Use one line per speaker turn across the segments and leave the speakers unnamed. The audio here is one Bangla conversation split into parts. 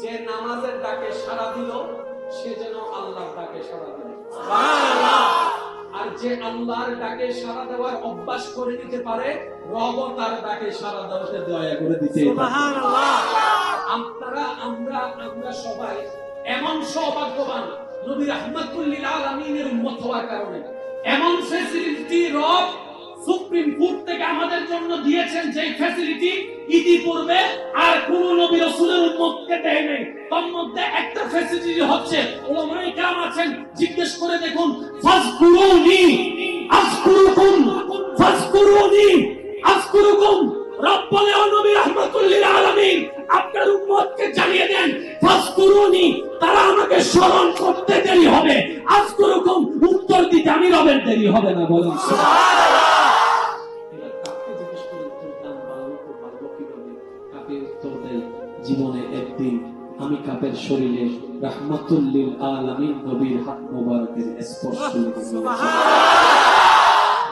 যে নামাজের ডাকে সাড়া দিল সে যেন আল্লাহর ডাকে সাড়া দিল। সুবহানাল্লাহ। আর যে আল্লাহর ডাকে সাড়া দেওয়ার অভ্যাস করে নিতে পারে, রব তার ডাকে সাড়া দেওয়াতে দয়া করে দিতে। সুবহানাল্লাহ। আমরা সবাই এমন সৌভাগ্যবান, নবী রাহমাতুল লিল আলামিনের উম্মত হওয়ার কারণে এমন ফ্যাসিলিটি রব সুপ্রিম কোর্ট থেকে আমাদের জন্য দিয়েছেন, যে ফ্যাসিলিটি ইতিপূর্বে আর কোন নবী রাসূলের উম্মতকে দেয় নাই। তার মধ্যে একটা ফ্যাসিলিটি হচ্ছে, উলামায়ে কেরাম আছেন, জিজ্ঞেস করে দেখুন, ফাজকুরুনি আযকুরুকুম, ফাজকুরুনি আযকুরুকুম। রব বলে, ও নবী রাহমাতুল লিল আলামিন, আপনার উম্মতকে জানিয়ে দেন, ফাজকুরুনি, তারা আমাকে স্মরণ করতে দেরি হবে, আযকুরুকুম, উত্তর দিতে আমি রবের দেরি হবে না। বলেন সুবহানাল্লাহ। জীবনে একদিন আমি কাপের শরীরে রাহমাতুল লিল আলামিন নবীর হাত মোবারকের স্পর্শ পেলাম। সুবহানাল্লাহ।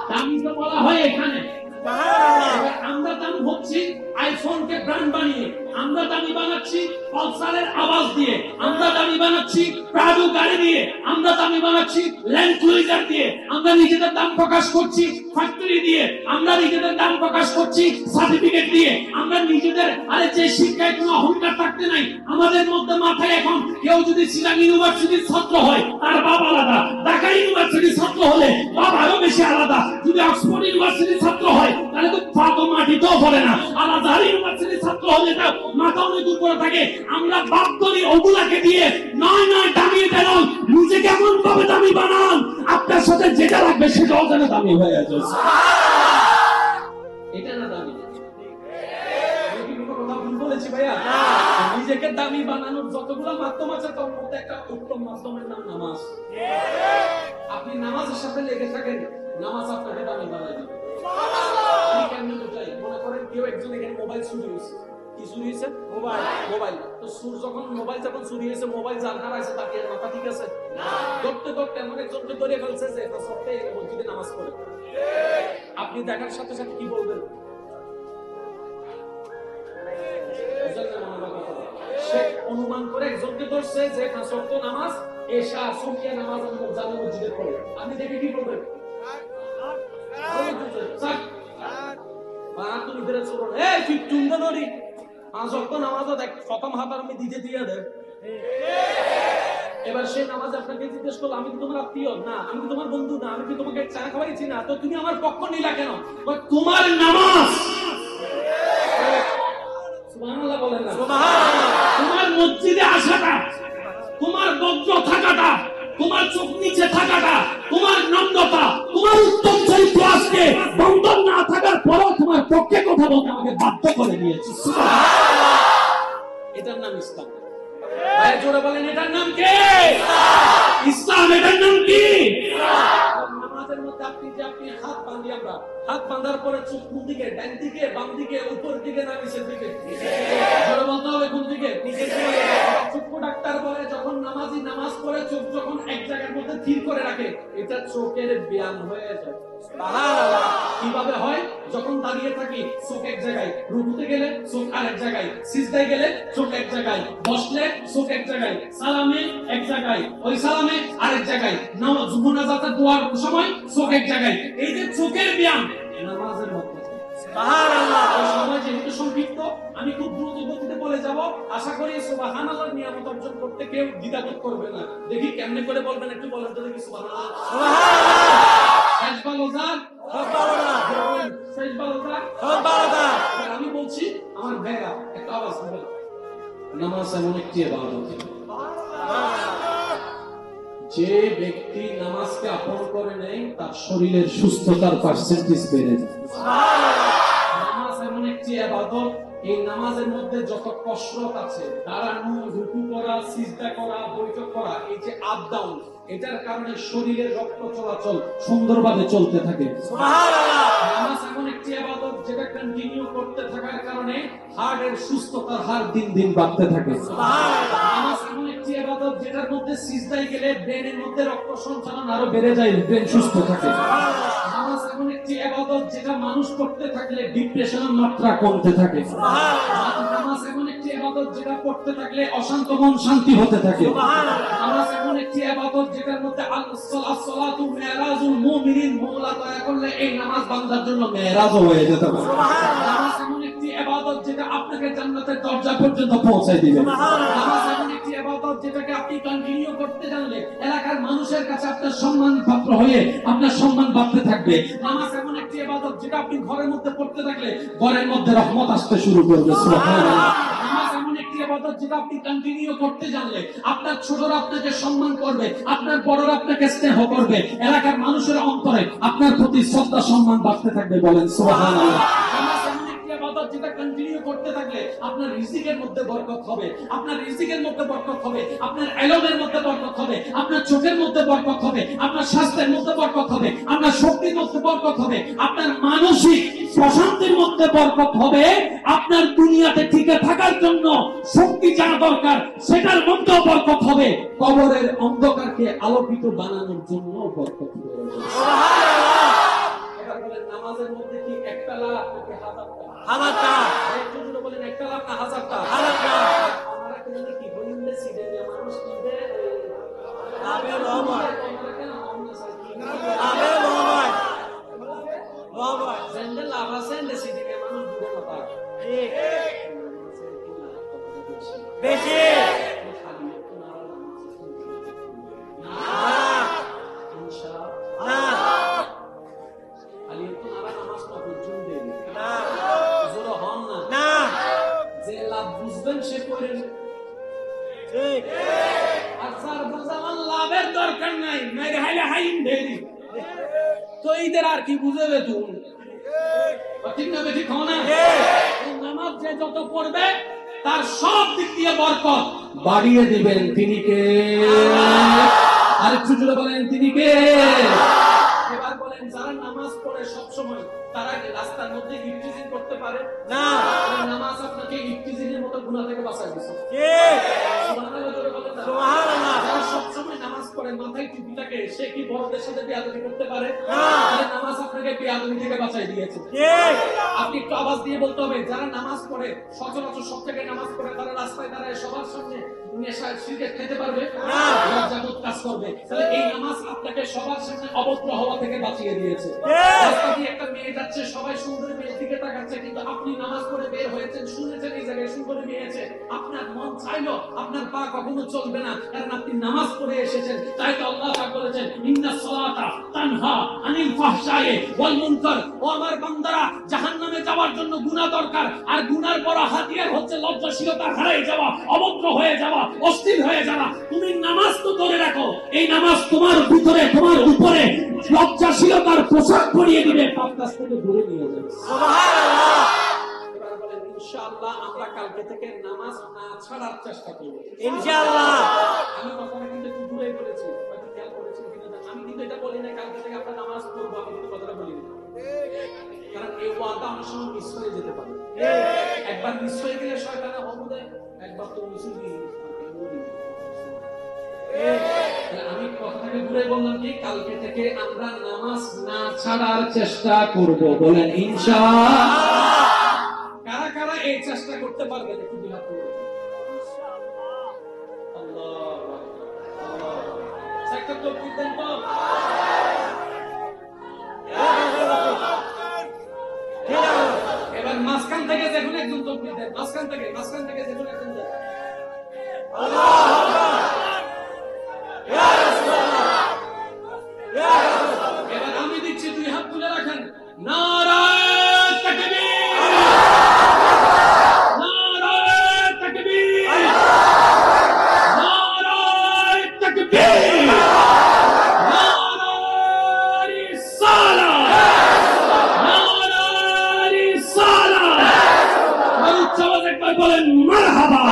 দামি তো বলা হয় এখানে। সুবহানাল্লাহ। আমরা দামি হচ্ছি আইফোনকে ব্র্যান্ড বানিয়ে, আমরা দামি বানাচ্ছি পালসারের আওয়াজ দিয়ে, আমরা দামি বানাচ্ছি প্রাডো গাড়ি দিয়ে, আমরা দামি বানাচ্ছি ল্যান্ড ক্রুইজার দিয়ে, আমরা নিজেদের দাম প্রকাশ করছি ফ্যাক্টরি দিয়ে, আমরা নিজেদের দাম প্রকাশ করছি সার্টিফিকেট দিয়ে, আমরা নিজেদের আরে যে শিক্ষায় কোনো অহংকার থাকতে নাই আমাদের মধ্যে। মাথায় এখন কেউ যদি শিলং ইউনিভার্সিটির ছাত্র হয় তার বাপ আলাদা, ঢাকা ইউনিভার্সিটির ছাত্র হলে বাপ আরো বেশি আলাদা, যদি অক্সফোর্ড ইউনিভার্সিটির ছাত্র হয় তাহলে তো পা তো মাটিতেও পড়ে না, আলাদা ইউনিভার্সিটির ছাত্র হলে তার মাথা অনেক উপরে থাকে। আমরা বাপ করি ওগুলাকে দিয়ে, নয় দামিয়ে বেরোন, নিজেকে এমন ভাবে দামি বানান আপনার সাথে যেটা লাগবে সেটাও যেন দামি হয়ে যাবে। এটা না দামি, বলেছি ভাইয়া, নিজেকে দামি বানানোর যতগুলো মাধ্যম আছে তার মধ্যে একটা উত্তম মাধ্যমের নাম নামাজ। আপনি নামাজের সাথে লেগে থাকেন, নামাজ আপনাকে দামি বানায় দিবে। আমি কেমন বুঝাই, মনে করেন কেউ একজন এখানে মোবাইল চুরি হয়েছে, কি চুরি হয়েছে? মোবাইল। তো মোবাইল যখন চুরি হয়েছে, মোবাইল যার হারাইছে তার কি মাথা ঠিক আছে? ধরতে এমন একজনকে ধরে ফেলছে যে সপ্তাহে মসজিদে নামাজ পড়ে। আপনি দেখার সাথে সাথে কি বলবেন? সে অনুমান করে একজনকে ধরছে যে সপ্ত নামাজ এশা সুফিয়া নামাজ জামে মসজিদে পড়ে। আপনি দেখে কি বলবেন? তুমি বেড়ে চলুন, এই ঠিক টুঙ্গা নড়ি নামাজ দেখ প্রথম হাত আমি দিতে দিয়ে দেন। এবার সে নামাজ আপনাকে জিজ্ঞেস করলো, আমি কি তোমার আত্মীয় না, আমি কি তোমার বন্ধু না, আমি কি তোমাকে চা খাওয়াইছি না, তো তুমি আমার পক্ষ নিলা কেন? তোমার নামাজ, সুবহানাল্লাহ বলেন না, সুবহানাল্লাহ, তোমার মসজিদে আসাটা, তোমার বজ্র থাকাটা, তোমার চোখ নিচে থাকাটা, তোমার নম্রতা, তোমার উত্তম চরিত্র আজকে বন্ধন না থাকার পরও তোমার পক্ষে কথা বলতে আমাকে বাধ্য করে দিয়েছে। সুবহানাল্লাহ। এটার নাম ইসলাম। ভাই জোরে বলেন, এটার নাম কি? ইসলাম। এটার নাম কি? নামাজের মধ্যে আপনি হাত বাঁধি, আমরা হাত বাঁধার পরে চোখ কোন দিকে? ডান দিকে, বাম দিকে, উপর দিকে না নিচের দিকে? জোরে বলতে হবে কোন দিকে? নিচের দিকে। চক্ষু ডাক্তার বলে যখন নামাজি নামাজ পড়ে চোখ যখন এক জায়গার মধ্যে স্থির করে রাখে, এটা চোখের ব্যায়াম হয়ে যায়। সুবহানাল্লাহ। কিভাবে হয়? যখন দাঁড়িয়ে থাকি চোখ এক জায়গায়, রুকুতে গেলে চোখ আরেক জায়গায়, সিজদায় গেলে চোখ এক জায়গায়, বসলে চোখ এক জায়গায়, সালামে এক জায়গায়, ওই সালামে আরেক জায়গায়, নামাজ মুনাজাতের দোয়ার সময় চোখ এক জায়গায়। এই যে চোখের ব্যায়াম নামাজের মধ্যে। সুবহানাল্লাহ। সময় যেহেতু সংক্ষিপ্ত, আমি খুব দ্রুত গতিতে বলে যাব। আশা করি সুবহানাল্লাহর নিয়ামত অর্জন করতে কেউ দ্বিধাবোধ করবে না। দেখি কেমনে করে বলবেন, একটু বলেন তো দেখি। সুবহানাল্লাহ, সুবহানাল্লাহ। শেষ ভালো যান, সব ভালো না, শেষ ভালো যান, সব ভালো না। আমি বলছি, আমার ভাইরা একটা আওয়াজ দিবেন। নামাজ এমন একটি ইবাদত, যে ব্যক্তি নামাজকে আপন করে নেয় তার শরীরের সুস্থতার পার্সেন্টেজ বেড়ে যায়। নামাজ এমন একটি ইবাদত, এই নামাজের মধ্যে যত কসরত আছে, দাঁড়ানো, রুকু করা, সিজদা করা, বৈঠক করা, এই যে আপ ডাউন, এটার কারণে শরীরের রক্ত চলাচল সুন্দরভাবে চলতে থাকে। সুবহানাল্লাহ। নামাজ এমন একটি ইবাদত যেটা কন্টিনিউ করতে থাকার কারণে হার্টের সুস্থতার হার দিন দিন বাড়তে থাকে। সুবহানাল্লাহ। নামাজ এমন একটি ইবাদত যেটার মধ্যে সিজদায় গেলে ব্রেনের মধ্যে রক্ত সঞ্চালন আরো বেড়ে যায়, ব্রেন সুস্থ থাকে। সুবহানাল্লাহ। নামাজ এমন একটি ইবাদত যেটা মানুষ করতে থাকলে ডিপ্রেশনের মাত্রা কমতে থাকে। সুবহানাল্লাহ। নামাজ এমন একটি ইবাদত ইবাদত যেটা পড়তে থাকলে অশান্ত মন শান্তি হতে থাকে। নামাজ এমন একটি ইবাদত যেটার মধ্যে আস-সালাতু মিরাজুল মুমিনিন, মওলা দয়া করলে এই নামাজ বান্দার জন্য মেরাজও হয়ে যেতে পারে। নামাজ এমন একটি ইবাদত যেটা আপনাকে জান্নাতের দরজা পর্যন্ত পৌঁছে দিবে। নামাজ এমন একটি ইবাদত যেটাকে আপনি কন্টিনিউ করতে জানলে এলাকার মানুষের কাছে আপনার সম্মান পাত্র হয়ে আপনার সম্মান বাড়তে থাকবে। নামাজ এমন একটি ইবাদত যেটা আপনি ঘরের মধ্যে পড়তে থাকলে ঘরের মধ্যে রহমত আসতে শুরু করবে। সুবহানাল্লাহ। নামাজ এমন একটি ইবাদত যেটা আপনি কন্টিনিউ করতে জানলে আপনার ছোটরা আপনাকে সম্মান করবে, আপনার বড়রা আপনাকে স্নেহ করবে, এলাকার মানুষের অন্তরে আপনার প্রতি শ্রদ্ধা সম্মান বাড়তে থাকবে। বলেন সুবহানাল্লাহ। নামাজ এমন একটি ইবাদত যেটা কন্টিনিউ করতে থাকলে আপনার রিজিকের মধ্যে বরকত হবে, আপনার রিজিকের মধ্যে বরকত হবে, আপনার ইলমের মধ্যে বরকত হবে, আপনার চোখের মধ্যে বরকত হবে, আপনার স্বাস্থ্যের মধ্যে বরকত হবে, আপনার শক্তির মধ্যে বরকত হবে, আপনার মানসিক প্রশান্তির মধ্যে বরকত হবে, আপনার দুনিয়াতে টিকে থাকার জন্য শক্তি যা দরকার সেটার মধ্যেও বরকত হবে, কবরের অন্ধকারকে আলোকিত বানানোর জন্য বরকত হবে। এবার বলেন নামাজের মধ্যে কি একটা লাভ নাকি হাজারটা? একটু জোরে বলেন একটা লাভ না হাজারটা? আমরা কেন কি বলিলে সিডে মানুষ কি দে আবে রহমান আবে রহমান রহমান সেন্ডেল লাভা সেন্ডে সিডে মানুষ দূরে মাথা ঠিক বেশি লাভের দরকার নাই, মেরে হাইলে হাইন ঢেরি তো ঈদের আর কি বুঝবে তুমি? ঠিক না বেঠিক হও না? নামাজ যে যত পড়বে তার সব দিক দিয়ে বরকত বাড়িয়ে দিবেন তিনি কে? আরেকটু জোরে বলেন তিনি কে? এবার বলেন যারা নামাজ পড়ে সব সময় তারা কি রাস্তার মধ্যে ইফতিজিং করতে পারে না? নামাজ আপনাকে ইফতিজিংয়ের মতো গুনাহ থেকে বাঁচায় দিয়েছে। ঠিক সুবহানাল্লাহ জোরে বলেন সুবহানাল্লাহ। যারা সব সময় নামাজ পড়ে মাথায় টুপি থাকে সে কি বড়দের সাথে বেয়াদবি করতে পারে না? তাহলে নামাজ আপনাকে বেয়াদবি থেকে বাঁচায় দিয়েছে। ঠিক আপনি একটু আওয়াজ দিয়ে বলতে হবে যারা নামাজ পড়ে সচরাচর সব জায়গায় নামাজ পড়ে তারা রাস্তায় দাঁড়ায় সবার সামনে নেশা সিগারেট খেতে পারবে না, লজ্জাবোধ কাজ করবে। তাহলে এই নামাজ আপনাকে সবার সামনে অভদ্র হওয়া থেকে বাঁচিয়ে দিয়েছে। রাস্তা দিয়ে একটা মেয়ে যাচ্ছে সবাই সুন্দর মেয়ের দিকে তাকাচ্ছে কিন্তু আপনি নামাজ পড়ে বের হয়েছেন শুনেছেন এই জায়গায় সুন্দর মেয়ে আছে, আপনার মন চাইলো আপনার পা কখনো চলবে না কারণ আপনি নামাজ পড়ে এসেছেন। তাই তো আল্লাহ পাক বলেছেন ইন্নাস সালাতা তানহা আনিল ফাহশায়ে ওয়াল মুনকার। ও আমার বান্দারা জাহান্নামে যাওয়ার জন্য গুনাহ দরকার আর গুনার বড় হাতিয়ার হচ্ছে লজ্জাশীলতা হারিয়ে যাওয়া, অভদ্র হয়ে যাওয়া, অস্থির হয়ে যাওয়া। তুমি নামাজ তো ধরে রাখো, এই নামাজ তোমার ভিতরে তোমার উপরে লজ্জাশীলতার পোশাক পরিয়ে দিবে, পাপ কাজ থেকে দূরে নিয়ে যাবে। সুবহানাল্লাহ। এবার বলেন ইনশাআল্লাহ আমরা কালকে থেকে নামাজ না ছাড়ার চেষ্টা করব ইনশাআল্লাহ। আমি কথাটা কিন্তু একটু দূরে বলেছি, হয়তো খেয়াল করেছেন কিনা আমি কিন্তু এটা বলি না কালকে থেকে আমরা নামাজ পড়বো, আমি কিন্তু কথাটা বলি না কারণ এই ওয়াদা অনেক সময় মিস হয়ে যেতে পারে। একবার মিস হয়ে গেলে শয়তানে হবুদে একবার তো মিস হয়ে গেল। আমি কথাটাকে ঘুরে বললাম কি কালকে থেকে আমরা নামাজ না ছাড়ার চেষ্টা করব। বলেন ইনশাআল্লাহ। কারা কারা এই চেষ্টা করতে পারবেন একটু দুই হাত তুলে ইনশাআল্লাহ। আল্লাহু আকবার। একটা তাকবীর দেন তো। এবার মাঝখান থেকে দেখুন একজন তাকবীর দেন, মাঝখান থেকে দেখুন একজন দেন। আল্লাহু আকবার। এবার আমি দিচ্ছি দুই হাত তুলে রাখেন। নারায়ে তাকবীর, নারায়ে তাকবীর, নারায়ে তাকবীর, নারায়ে রিসালাত, নারায়ে রিসালাত। উচ্চ আওয়াজে একবার বলেন মারহাবা।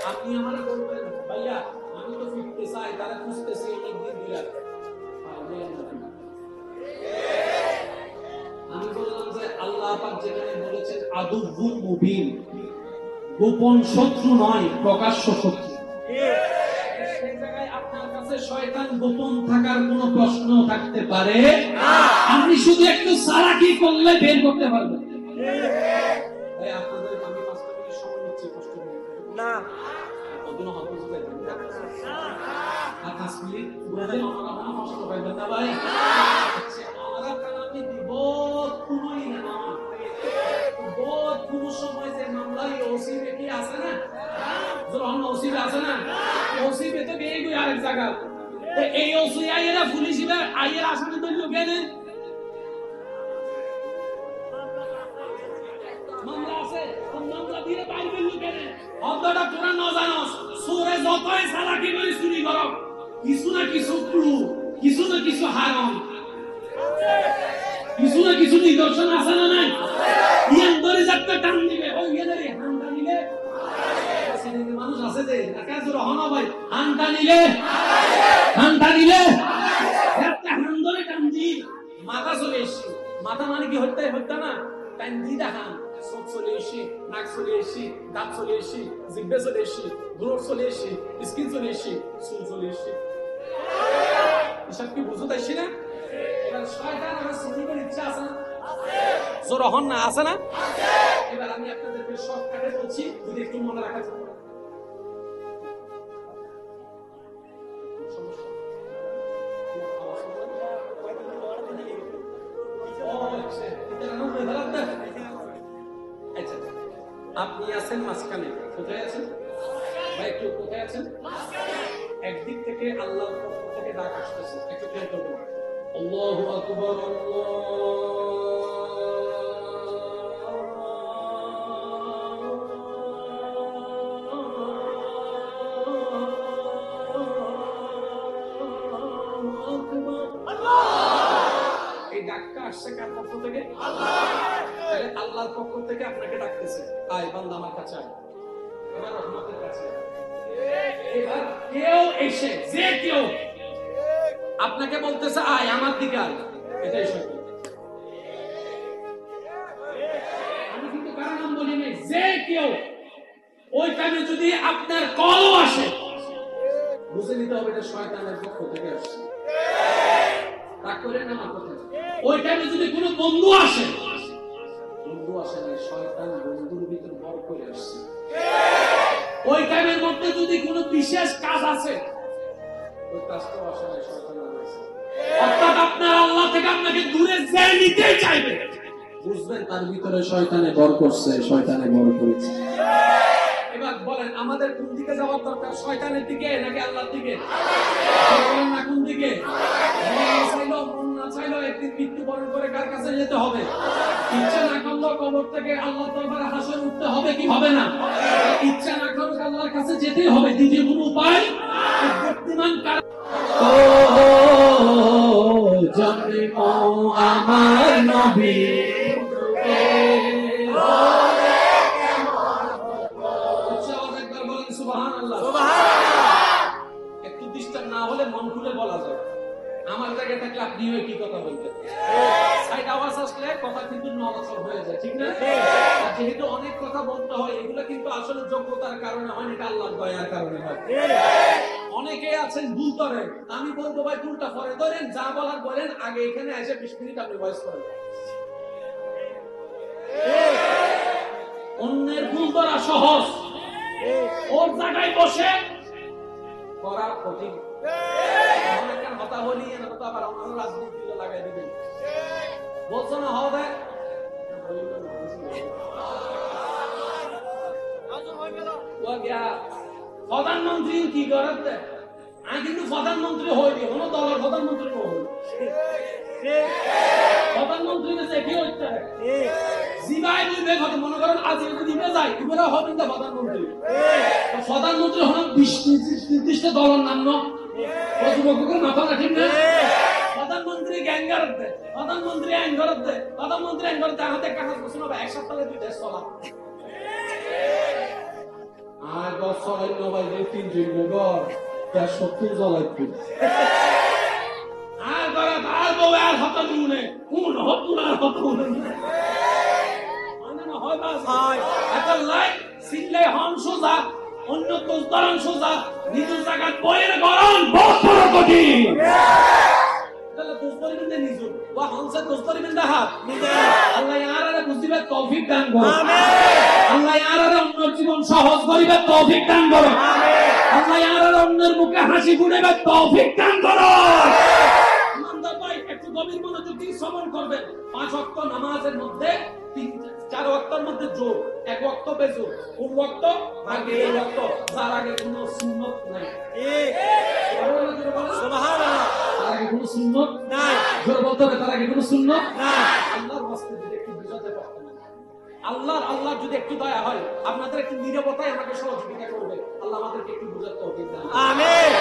আপনি আমারে বলবেন ভাইয়া আমি তো ফিরতে চাই, তারা খুঁজতেছি একদিন দিয়া। আমি বললাম যে আল্লাহ পাক যেখানে বলেছেন আদুউন মুবিন, গোপন শত্রু নয় প্রকাশ্য শত্রু, সেই জায়গায় আপনার কাছে শয়তান গোপন থাকার কোনো প্রশ্ন থাকতে পারে না। আপনি শুধু একটু চালাকি করলে বের করতে পারবেন। ভাই আপনাদের আমি 5 মিনিট সময় নিচ্ছি, কষ্ট করে না কতদিন হবে বুঝতে পারবেন না। আর 5 মিনিট বলে আমরা কোনো কষ্ট পাইবেন না ভাই। আমরা কালামি দিব কোনোই না, বহুত কোন সময় যে মামলায় ওসিবে কি আছে না, যখন ওসিবে আছে না, ওসিবে তো গিয়ে গই আরেক জায়গা, তো এই ওসি আইরা পুলিশিরা আইয়ের আসামি তো লোকেন মামলা আছে, মামলা দিয়ে বাইরে লোকেন অন্তটা তোরা না জানোস। সুরে যতই চালাকি করে চুরি করো, কিছু না কিছু ক্লু, কিছু না কিছু হারাম, কিছু না কিছু নিদর্শন আছে না নাই? ইয়ান ধরে যাতে টান দিবে, ওই ইয়াদের হানটা নিলে সিনেমা মানুষ আছে যে কাজ রহনা ভাই, হানটা নিলে একটা হান ধরে টান দি মাথা চলে এসে, মাথা মানে কি হত্যা হত্যা না, টান দি দেখান চোখ চলে এসে, নাক চলে এসে, দাঁত চলে এসে, জিহ্বা চলে এসে, গ্রোথ চলে এসে, স্কিন চলে এসে, চুল চলে এসে, এসব কি বুঝতে পারছি না? এবার শয়তান আমার সিনেমার ইচ্ছা আছে না? জোর হন না, আছে না? এবার আমি আপনাদেরকে শর্টকাটে বলছি, যদি একটু মনে রাখা যায়। আপনি আছেন মাঝখানে, কোথায় আছেন ভাই? একটু কোথায় আছেন? একদিক থেকে আল্লাহর পক্ষ থেকে ডাক আসতেছে, একটু খেয়াল করবেন। আল্লাহু আকবার, এই ডাকটা আসছে কার পক্ষ থেকে? তাহলে আল্লাহর পক্ষ থেকে আপনাকে ডাকতেছে, আয় বান্দা আমার কাছে আয়, আমার রহমতের কাছে। এবার কেউ এসে, যে কেউ আপনাকে বলতেছে আয় আমার দিকে আয়, এটাই সত্য। আমি কিন্তু কারণ নাম বলি নাই, যে কেউ ওই টাইমে যদি আপনার কলও আসে, বুঝে নিতে হবে এটা শয়তানের পক্ষ থেকে আসছে। রাগ করেন না আমার কথা। ওই টাইমে যদি কোনো বন্ধু আসে না, শয়তান বন্ধুর ভিতর বর করে আসছে। ওই টাইমের মধ্যে যদি কোনো বিশেষ কাজ আছে, ওই কাজটাও আসে না, শয়তান আসছে। অর্থাৎ আপনার আল্লাহ থেকে আপনাকে দূরে যে নিতে চাইবে, বুঝবেন তার ভিতরে শয়তানে বর করছে, শয়তানে বর করেছে। এবার বলেন আমাদের কোন দিকে যাওয়ার দরকার, শয়তানের দিকে নাকি আল্লাহর দিকে? বলেন না কোন দিকে? মন না চাইলেও একদিন মৃত্যুবরণ করে কার কাছে যেতে হবে? ইচ্ছা না করলেও কবর থেকে আল্লাহর দরবারে হাসর উঠতে হবে কি হবে না? ইচ্ছা না করলেও আল্লাহর কাছে যেতেই হবে, দ্বিতীয় কোনো উপায় বর্তমান কার। ও জন্ম আমার নবী, একটু ডিস্টার্ব না হলে মন খুলে বলা যায়। আমার জায়গায় থাকলে আপনি কি কথা বলতেন? সাইড আওয়াজ আসলে কথা কিন্তু নড়াচড় হয়ে যায়, ঠিক না? যেহেতু অনেক কথা বলতে হয়, এগুলো কিন্তু আসলে যোগ্যতার কারণে হয়, এটা আল্লাহর দয়ার কারণে হয়। অনেকে আছেন ভুল করেন, আমি বলবো ভাই ভুলটা পরে ধরেন, যা বলার বলেন, আগে এখানে এসে 20 মিনিট আপনি ভয়েস করেন। অন্যের ভুল ধরা সহজ, ওর জায়গায় বসে করা কঠিন। কথা বলি আবার অন্য রাজনীতি লাগাই দিবেন, বলছো না হবে। প্রধানমন্ত্রী কি করার দেয়? আমি কিন্তু প্রধানমন্ত্রী হইনি, কোনো দলের প্রধানমন্ত্রী হই, প্রধানমন্ত্রী কি হচ্ছে জিবাই দিবে। মনে করেন আজ দিবে যাই এবারে হবেন না প্রধানমন্ত্রী। প্রধানমন্ত্রী হন নির্দিষ্ট দলের নাম না, মাথা রাখেন না। প্রধানমন্ত্রী জ্ঞান গড়ত দেয়, প্রধানমন্ত্রী আইন গড়ত দেয়, প্রধানমন্ত্রী আইন গড়তে হাতে একটা কাজ করছে না, এক সপ্তাহে 2 দেশ চলা। আর বছর ভাই 3 ঘর 70 জ্বলাইতে আর করে আর বউ আর হত নুনে কোন হতুন আর হত নুনে না হয় বাস হয় এত লাই সিলে হন সোজা অন্য তো দরন সোজা নিজ জায়গা বইয়ের গরম বহুত বড় কঠিন তাহলে দোস্তরি বিন্দে নিজ ওয়া হামসা দোস্তরি বিন্দে হাত আল্লাহ ইয়ারারে বুঝিবে তৌফিক দান করুন আমিন আল্লাহ ইয়ারারে অন্যর জীবন সহজ করিবে তৌফিক দান করুন আমিন আল্লাহ ইয়ারারে অন্যের মুখে হাসি ফুটাইবে তৌফিক দান করুন ইমানদার ভাই একটু গভীর মনোযোগ দিয়ে শ্রবণ করবেন 5 ওয়াক্ত নামাজের মধ্যে 4 ওয়াক্তের মধ্যে যোগ 1 ওয়াক্ত বেজোর কোন ওয়াক্ত আগে এই ওয়াক্ত যার আগে কোনো সুন্নাত নাই ঠিক সুবহানাল্লাহ তার আগে কোনো সুন্নাত নাই জোরে বলতে হবে তার আগে কোনো সুন্নাত নাই আল্লাহর ওয়াস্তে যদি একটু বুঝাতে পারতেন আল্লাহ যদি একটু দয়া হয় আপনাদের একটু নীরবতায় আমাকে সহযোগিতা করবে আল্লাহ আমাদেরকে একটু বুঝাতে তৌফিক দান আমিন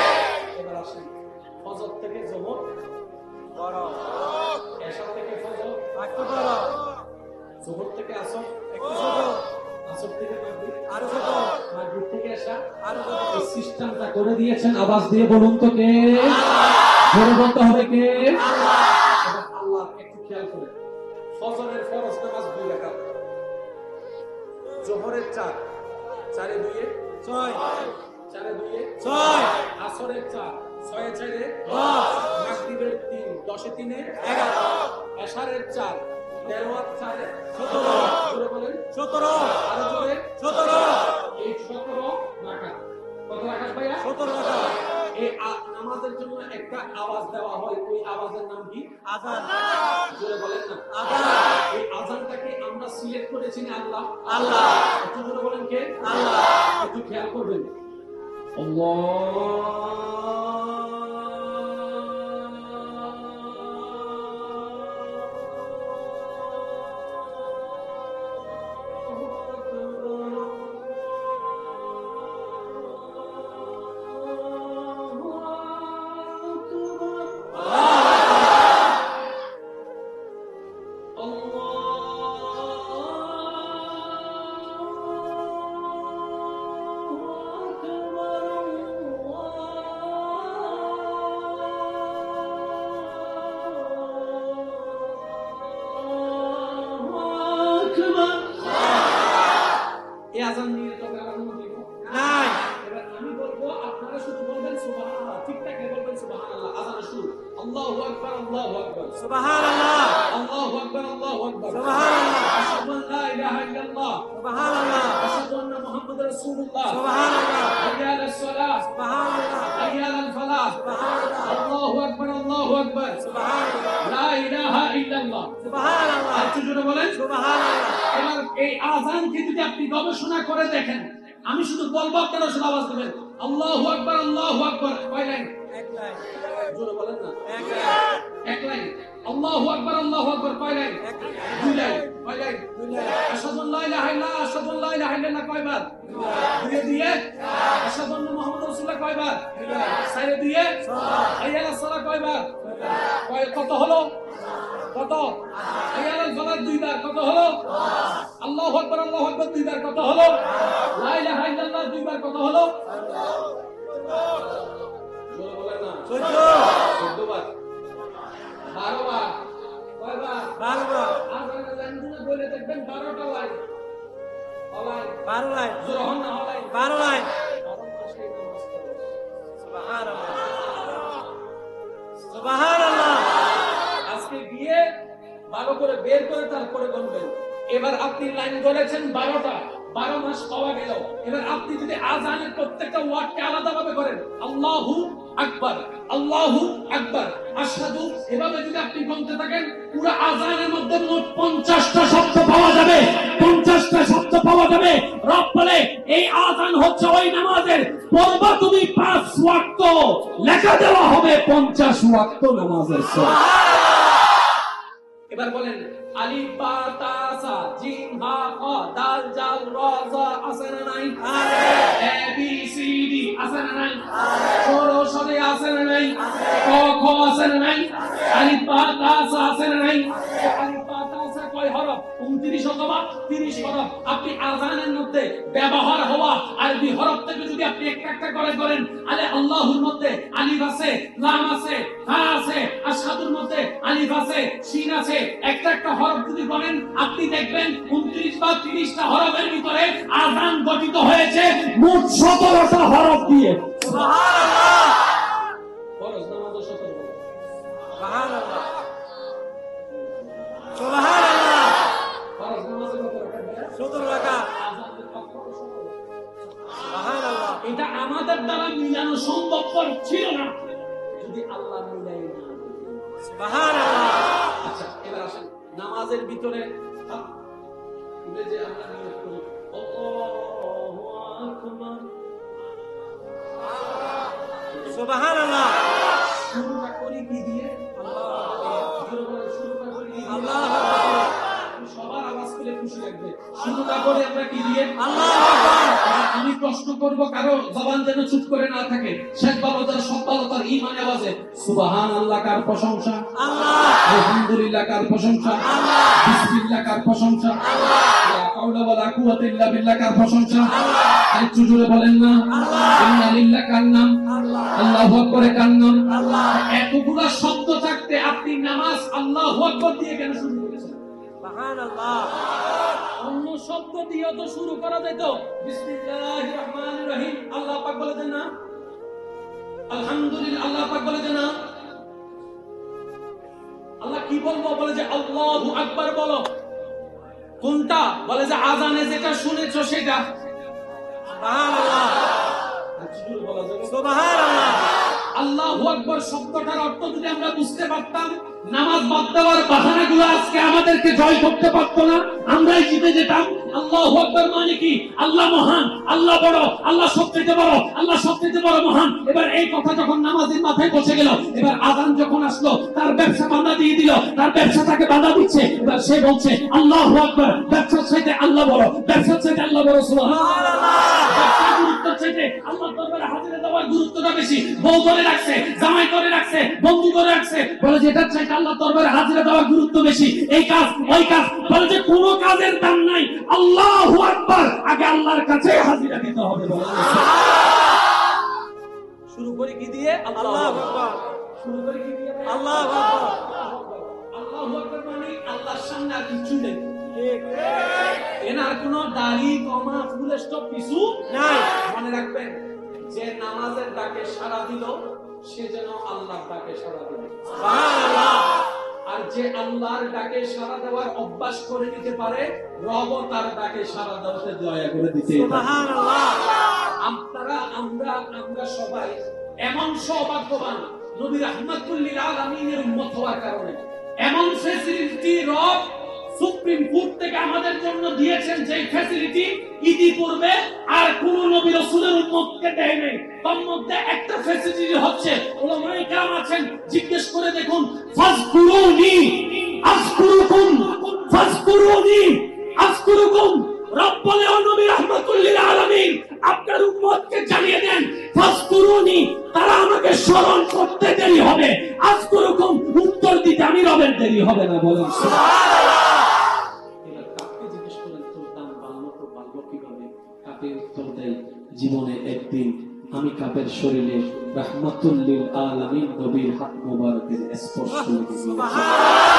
এবার আসেন ফজর থেকে যোহর বড় এশা থেকে ফজর একটু বড় যোহর থেকে আসর একটু ছোট আসর থেকে মাগরিব আরো ছোট মাগরিব থেকে এশা আরো ছোট এই সিস্টেমটা করে দিয়েছেন আওয়াজ দিয়ে বলুন তো কে আল্লাহ জোরে বলতে হবে কে আল্লাহ আল্লাহ একটু খেয়াল করেন ফজরের ফরজ নামাজ 2 রাকাত যোহরের 4 4 এ 2 এ 6 4 এ 2 এ 6 আসরের 4 6 এ 4 এ 10 মাগরিবের 3 10 এ 3 এ 11 এশারের 4 13 আর 4 এ 17 জোরে বলেন 17 আর জোরে 17 এই 17 রাকাত কত রাকাত ভাইয়া 17 রাকাত এই নামাজের জন্য একটা আওয়াজ দেওয়া হয় ওই আওয়াজের নাম কি আযান জোরে বলেন না আযান এই আযানটাকে আমরা সিলেক্ট করেছি না আল্লাহ একটু জোরে বলেন কে আল্লাহ একটু খেয়াল করবেন গবেষণা করে দেখেন আমি শুধু বলবো আপনারা শুধু আওয়াজ দেবেন আল্লাহু আকবার কয় লাইন এক লাইন জোরে বলেন না এক লাইন আল্লাহু আকবার কয় লাইন দুই লাইন কয় লাইন দুই লাইন আশহাদু আল্লা ইলাহা ইল্লাল্লাহ আশহাদু আল্লা ইলাহা ইল্লাল্লাহ কয়বার দুই দিয়ে আশহাদু আন্না মুহাম্মাদুর রাসূলুল্লাহ কয়বার চার দিয়ে হাইয়া আলাস সালাহ কয়বার কত হলো কত হাইয়া আলাল ফালাহ দুইবার কত হলো আল্লাহু আকবার দুইবার কত হলো লা ইলাহা ইল্লাল্লাহ দুইবার কত হলো জোরে বলেন না 14 বার 12 বার কয়বার 12 বার আজানে জানজুনা বলে দেখবেন 12টা লাইন 12 লাইন জোরে হন না 12 লাইন সুবহানাল্লাহ সুবহানাল্লাহ আজকে গিয়ে ভালো করে বের করে তারপরে বলবেন এবার আপনি লাইন ধরেছেন 12টা 12 মাস পাওয়া গেল এবার আপনি যদি আযানের প্রত্যেকটা ওয়ার্ডকে আলাদাভাবে করেন আল্লাহু আকবার আশহাদু এভাবে যদি আপনি বলতে থাকেন পুরো আযানের মধ্যে মোট 50টা শব্দ পাওয়া যাবে 50টা শব্দ পাওয়া যাবে রব বলে এই আযান হচ্ছে ওই নামাজের পড়বা তুমি 5 ওয়াক্ত লেখা দেওয়া হবে 50 ওয়াক্ত নামাজের এবার বলেন আলিফ বা তা সা জিম হা খ দাল জাল র জা আছে না নাই এ বি সি ডি আছে না নাই সরো সরে আছে না নাই ক খ আছে না নাই আলিফ বা তা সা আছে না নাই আলিফ বা তা সা কয় হরফ 29 অথবা 30 হরফ আপনি আযানের মধ্যে ব্যবহার হওয়া আরবি হরফ থেকে যদি আপনি একটা করে করেন আলে আল্লাহুর মধ্যে আলিফ আছে লাম আছে হা আছে আশহাদুর মধ্যে আলিফ আছে শিন আছে একটা হরফ যদি বলেন আপনি দেখবেন 29 বা 30টা হরফের ভিতরে আযান গঠিত হয়েছে মোট 17টা হরফ দিয়ে
সুবহানাল্লাহ।
ফরজ নামাজও 17 রাকাত।
সুবহানাল্লাহ সুবহানাল্লাহ।
ফরজ নামাজে কত রাকাত?
17 রাকাত।
আযানের ওয়াক্ত 17 রাকাত।
সুবহানাল্লাহ।
এটা আমাদের দ্বারা মিলানো সম্ভবপর ছিল না যদি আল্লাহ মিলাই না দিতেন।
সুবহানাল্লাহ।
আচ্ছা, এবার আসেন নামাজের ভিতরে তুলে যে আমরা নিয়ত করি আল্লাহু আকবার,
সুবহানাল্লাহ।
শুরুটা করি কি দিয়ে? শুরুটা করি কি দিয়ে?
আল্লাহু আকবার।
সবার আওয়াজ পেলে খুশি লাগবে। শুরুটা করে আমরা কি দিয়ে?
আল্লাহু আকবার।
আমি প্রশ্ন করব, কারো জবান যেন চুপ করে না থাকে। শেখ বাবাজার সব্বালতার ঈমান আওয়াজে সুবহানাল্লাহ কার প্রশংসা?
আল্লাহ।
আলহামদুলিল্লাহ কার প্রশংসা?
আল্লাহ।
বিসমিল্লাহ কার প্রশংসা?
আল্লাহ।
লা হাওলা ওয়ালা কুওয়াতা ইল্লা বিল্লাহ কার প্রশংসা?
আল্লাহ।
আরেকটু জোরে বলেন না?
আল্লাহ।
ইন্না লিল্লাহ কার নাম?
আল্লাহ।
আল্লাহু আকবার কার নাম?
আল্লাহ।
এতগুলা শব্দ থাকতে আপনি নামাজ আল্লাহু আকবার দিয়ে কেন শুরু করেছেন?
সুবহানাল্লাহ।
অন্য শব্দ দিয়ে তো শুরু করা যেত। বিসমিল্লাহির রহমানির রহিম আল্লাহ পাক বলেছেন না? আলহামদুলিল্লাহ আল্লাহ পাক বলেছেন না? আল্লাহ কি বলবো? বলে যে আল্লাহু আকবার বলো। কোনটা? বলে যে আযানে যেটা শুনেছো সেটা।
সুবহানাল্লাহ
বলা যাবে
সুবহানাল্লাহ।
আল্লাহু আকবার শব্দটার অর্থ যদি আমরা বুঝতে পারতাম, নামাজ বাদ দেওয়ার বাহানাগুলো আজকে আমাদেরকে জয় করতে পারতো না, আমরাই জিতে যেতাম। আল্লাহু আকবার মানে কি? আল্লাহ মহান, আল্লাহ বড়, আল্লাহ সবচেয়ে বড়, আল্লাহ সবচেয়ে বড় মহান। এবার এই কথা যখন নামাজের মাথায় বসে গেল, এবার আযান যখন আসলো, তার ব্যবসা বাধা দিয়ে দিল, তার ব্যবসা তাকে বাধা দিচ্ছে। এবার সে বলছে আল্লাহু আকবার, ব্যবসার চাইতে আল্লাহ বড়, ব্যবসার চাইতে আল্লাহ বড়। সুবহানাল্লাহ। ব্যবসার গুরুত্বের চাইতে আল্লাহর দরবারে হাজিরা দেওয়ার গুরুত্বটা বেশি। বউ করে রাখছে, জামাই করে রাখছে, বন্ধু করে রাখছে, বলে যে এটার চাইতে আল্লাহর দরবারে হাজিরা দেওয়ার গুরুত্ব বেশি। এই কাজ ওই কাজ, বলে যে কোনো কাজের দাম নাই। আল্লাহু আকবার, আগে আল্লাহর কাছে হাজিরা দিতে হবে। শুরু করে কি দিয়ে?
আল্লাহু আকবার।
শুরু করে কি দিয়ে?
আল্লাহু আকবার।
আল্লাহু আকবার মানে আল্লাহর সামনে আর কিছু নেই।
ঠিক।
এনার কোনো দাড়ি কমা ফুল স্টপ কিছু
নাই।
মনে রাখবেন, যে নামাজের ডাকে সাড়া দিল সে যেন আল্লাহর ডাকে সাড়া দিল।
সুবহানাল্লাহ।
আর যে আল্লাহর ডাকে সাড়া দেওয়ার অভ্যাস করে নিতে পারে, রব তার ডাকে সাড়া দেওয়াতে দয়া করে দিতে।
সুবহানাল্লাহ।
আপনারা আমরা সবাই এমন সৌভাগ্যবান, নবী রাহমাতুল লিল আলামিনের উম্মত হওয়ার কারণে এমন ফ্যাসিলিটি রব সুপ্রিম কোর্ট থেকে আমাদের জন্য দিয়েছেন, যে ফ্যাসিলিটি ইতিপূর্বে আর কোন নবী রাসূলের উম্মতকে দেয় নাই। তার মধ্যে একটা ফ্যাসিলিটি হচ্ছে, উলামায়ে কেরাম আছেন, জিজ্ঞেস করে দেখুন, ফাজকুরুনি আযকুরুকুম, ফাজকুরুনি আযকুরুকুম। রব বলে, ও নবী রাহমাতুল লিল আলামিন, আপনার উম্মতকে জানিয়ে দেন, ফাজকুরুনি, তারা আমাকে স্মরণ করতে দেরি হবে, আযকুরুকুম, উত্তর দিতে আমি রবের দেরি হবে না। বলেন সুবহানাল্লাহ। এবার কাকে জিজ্ঞেস করেন তোর দাম বাড়লো তো বাড়লো কিভাবে? কাকে উত্তর দেয়, জীবনে একদিন আমি কাপের শরীরে রাহমাতুল লিল আলামিন নবীর হাত মোবারকের স্পর্শ লেগেছিল। সুবহানাল্লাহ।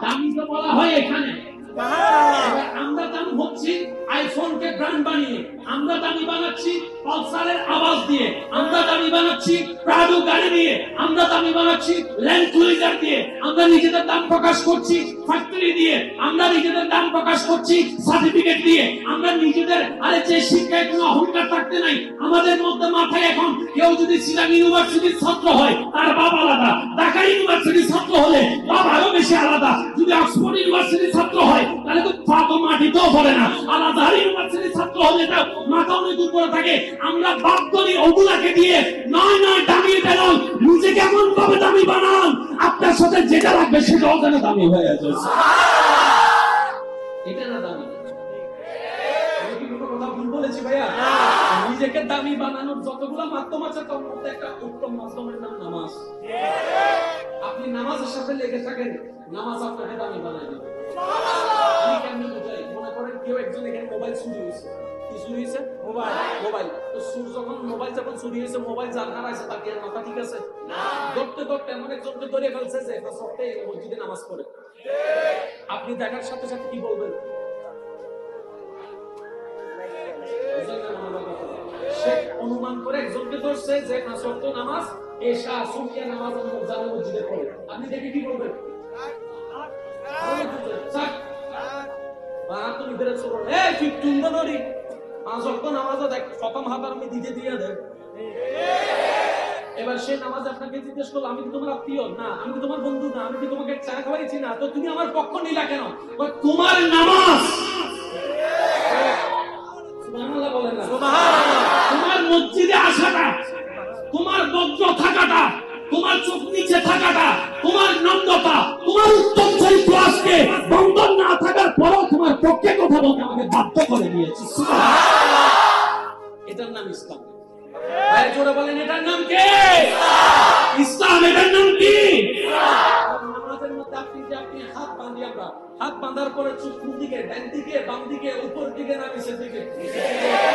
দামি তো বলা হয় এখানে।
সুবহানাল্লাহ।
আমরা দাম হচ্ছি আইফোনকে ব্র্যান্ড বানিয়ে, আমরা দামি বানাচ্ছি পালসারের আওয়াজ দিয়ে, আমরা দামি বানাচ্ছি প্রাডো গাড়ি দিয়ে, আমরা দামি বানাচ্ছি ল্যান্ড ক্রুইজার দিয়ে, আমরা নিজেদের দাম প্রকাশ করছি ফ্যাক্টরি দিয়ে, আমরা নিজেদের দাম প্রকাশ করছি সার্টিফিকেট দিয়ে, আমরা নিজেদের আরে যে শিক্ষায় কোনো অহংকার থাকতে নাই আমাদের মধ্যে। মাথায় এখন কেউ যদি চিটাং ইউনিভার্সিটির ছাত্র হয় তার বাবা আলাদা, ঢাকা ইউনিভার্সিটির ছাত্র হলে বাবা আরো বেশি আলাদা, যদি অক্সফোর্ড ইউনিভার্সিটির ছাত্র হয় তাহলে তো পা তো মাটিতেও পড়ে না, আলাদা ইউনিভার্সিটির ছাত্র হলে তার মাথা অনেক উপরে থাকে। আমরা বাপ করি ওগুলাকে দিয়ে, নয় নয় দামি বেরোন, নিজেকে এমন ভাবে দামি বানান আপনার সাথে যেটা লাগবে সেটাও যেন দামি হয়ে যায়। এটা না দামি। আমি কি কোনো কথা ভুল বলেছি ভাইয়া? নিজেকে দামি বানানোর যতগুলো মাধ্যম আছে তার মধ্যে একটা উত্তম মাধ্যমের নাম নামাজ। আপনি নামাজের সাথে লেগে থাকেন, নামাজ আপনাকে দামি বানায় দেবে। আমি কেমনি বোঝাই? মনে করেন কেউ একজন এখানে মোবাইল চুরি হয়েছে। কি চুরি হয়েছে? মোবাইল। তো চোর যখন মোবাইল চুরি হয়েছে, মোবাইল যার হারাইছে তার কি মাথা ঠিক আছে? ধরতে ধরতে এমন একজনকে ধরে ফেলছে যে সপ্তাহে মসজিদে নামাজ পড়ে। আপনি দেখার সাথে সাথে কি বলবেন? সে অনুমান করে একজনকে ধরছে যে 5 ওয়াক্ত নামাজ এশা সুফিয়া নামাজ জামে মসজিদে পড়ে, আপনি দেখে কি বলবেন? তুমি বেড়ে ছোট এই ফিফটিন ধরি 5 ওয়াক্ত নামাজও দেখ প্রথম হাত আমি দিতে দিয়ে দেন। এবার সে নামাজ আপনাকে জিজ্ঞেস করলো, আমি কি তোমার আত্মীয়? না। আমি কি তোমার বন্ধু? না। আমি কি তোমাকে চা খাওয়াইছি? না। তো তুমি আমার পক্ষ নিলা কেন? তোমার নামাজ সুবহানাল্লাহ বলেন না, সুবহানাল্লাহ। তোমার মসজিদে আসাটা, তোমার বজ্র থাকাটা, তোমার চোখ নিচে থাকাটা, তোমার নম্রতা, তোমার উত্তম চরিত্র আজকে বন্ধন না থাকার পরও তোমার পক্ষে কথা বলতে আমাকে বাধ্য করে দিয়েছে। সুবহানাল্লাহ। এটার নাম ইসলাম। ভাই জোরে বলেন, এটার নাম কি? ইসলাম। এটার নাম কি? নামাজের মধ্যে আপনি হাত বাঁধি, আমরা হাত বাঁধার পরে চোখ কোন দিকে? ডান দিকে, বাম দিকে, উপর দিকে না নিচের দিকে?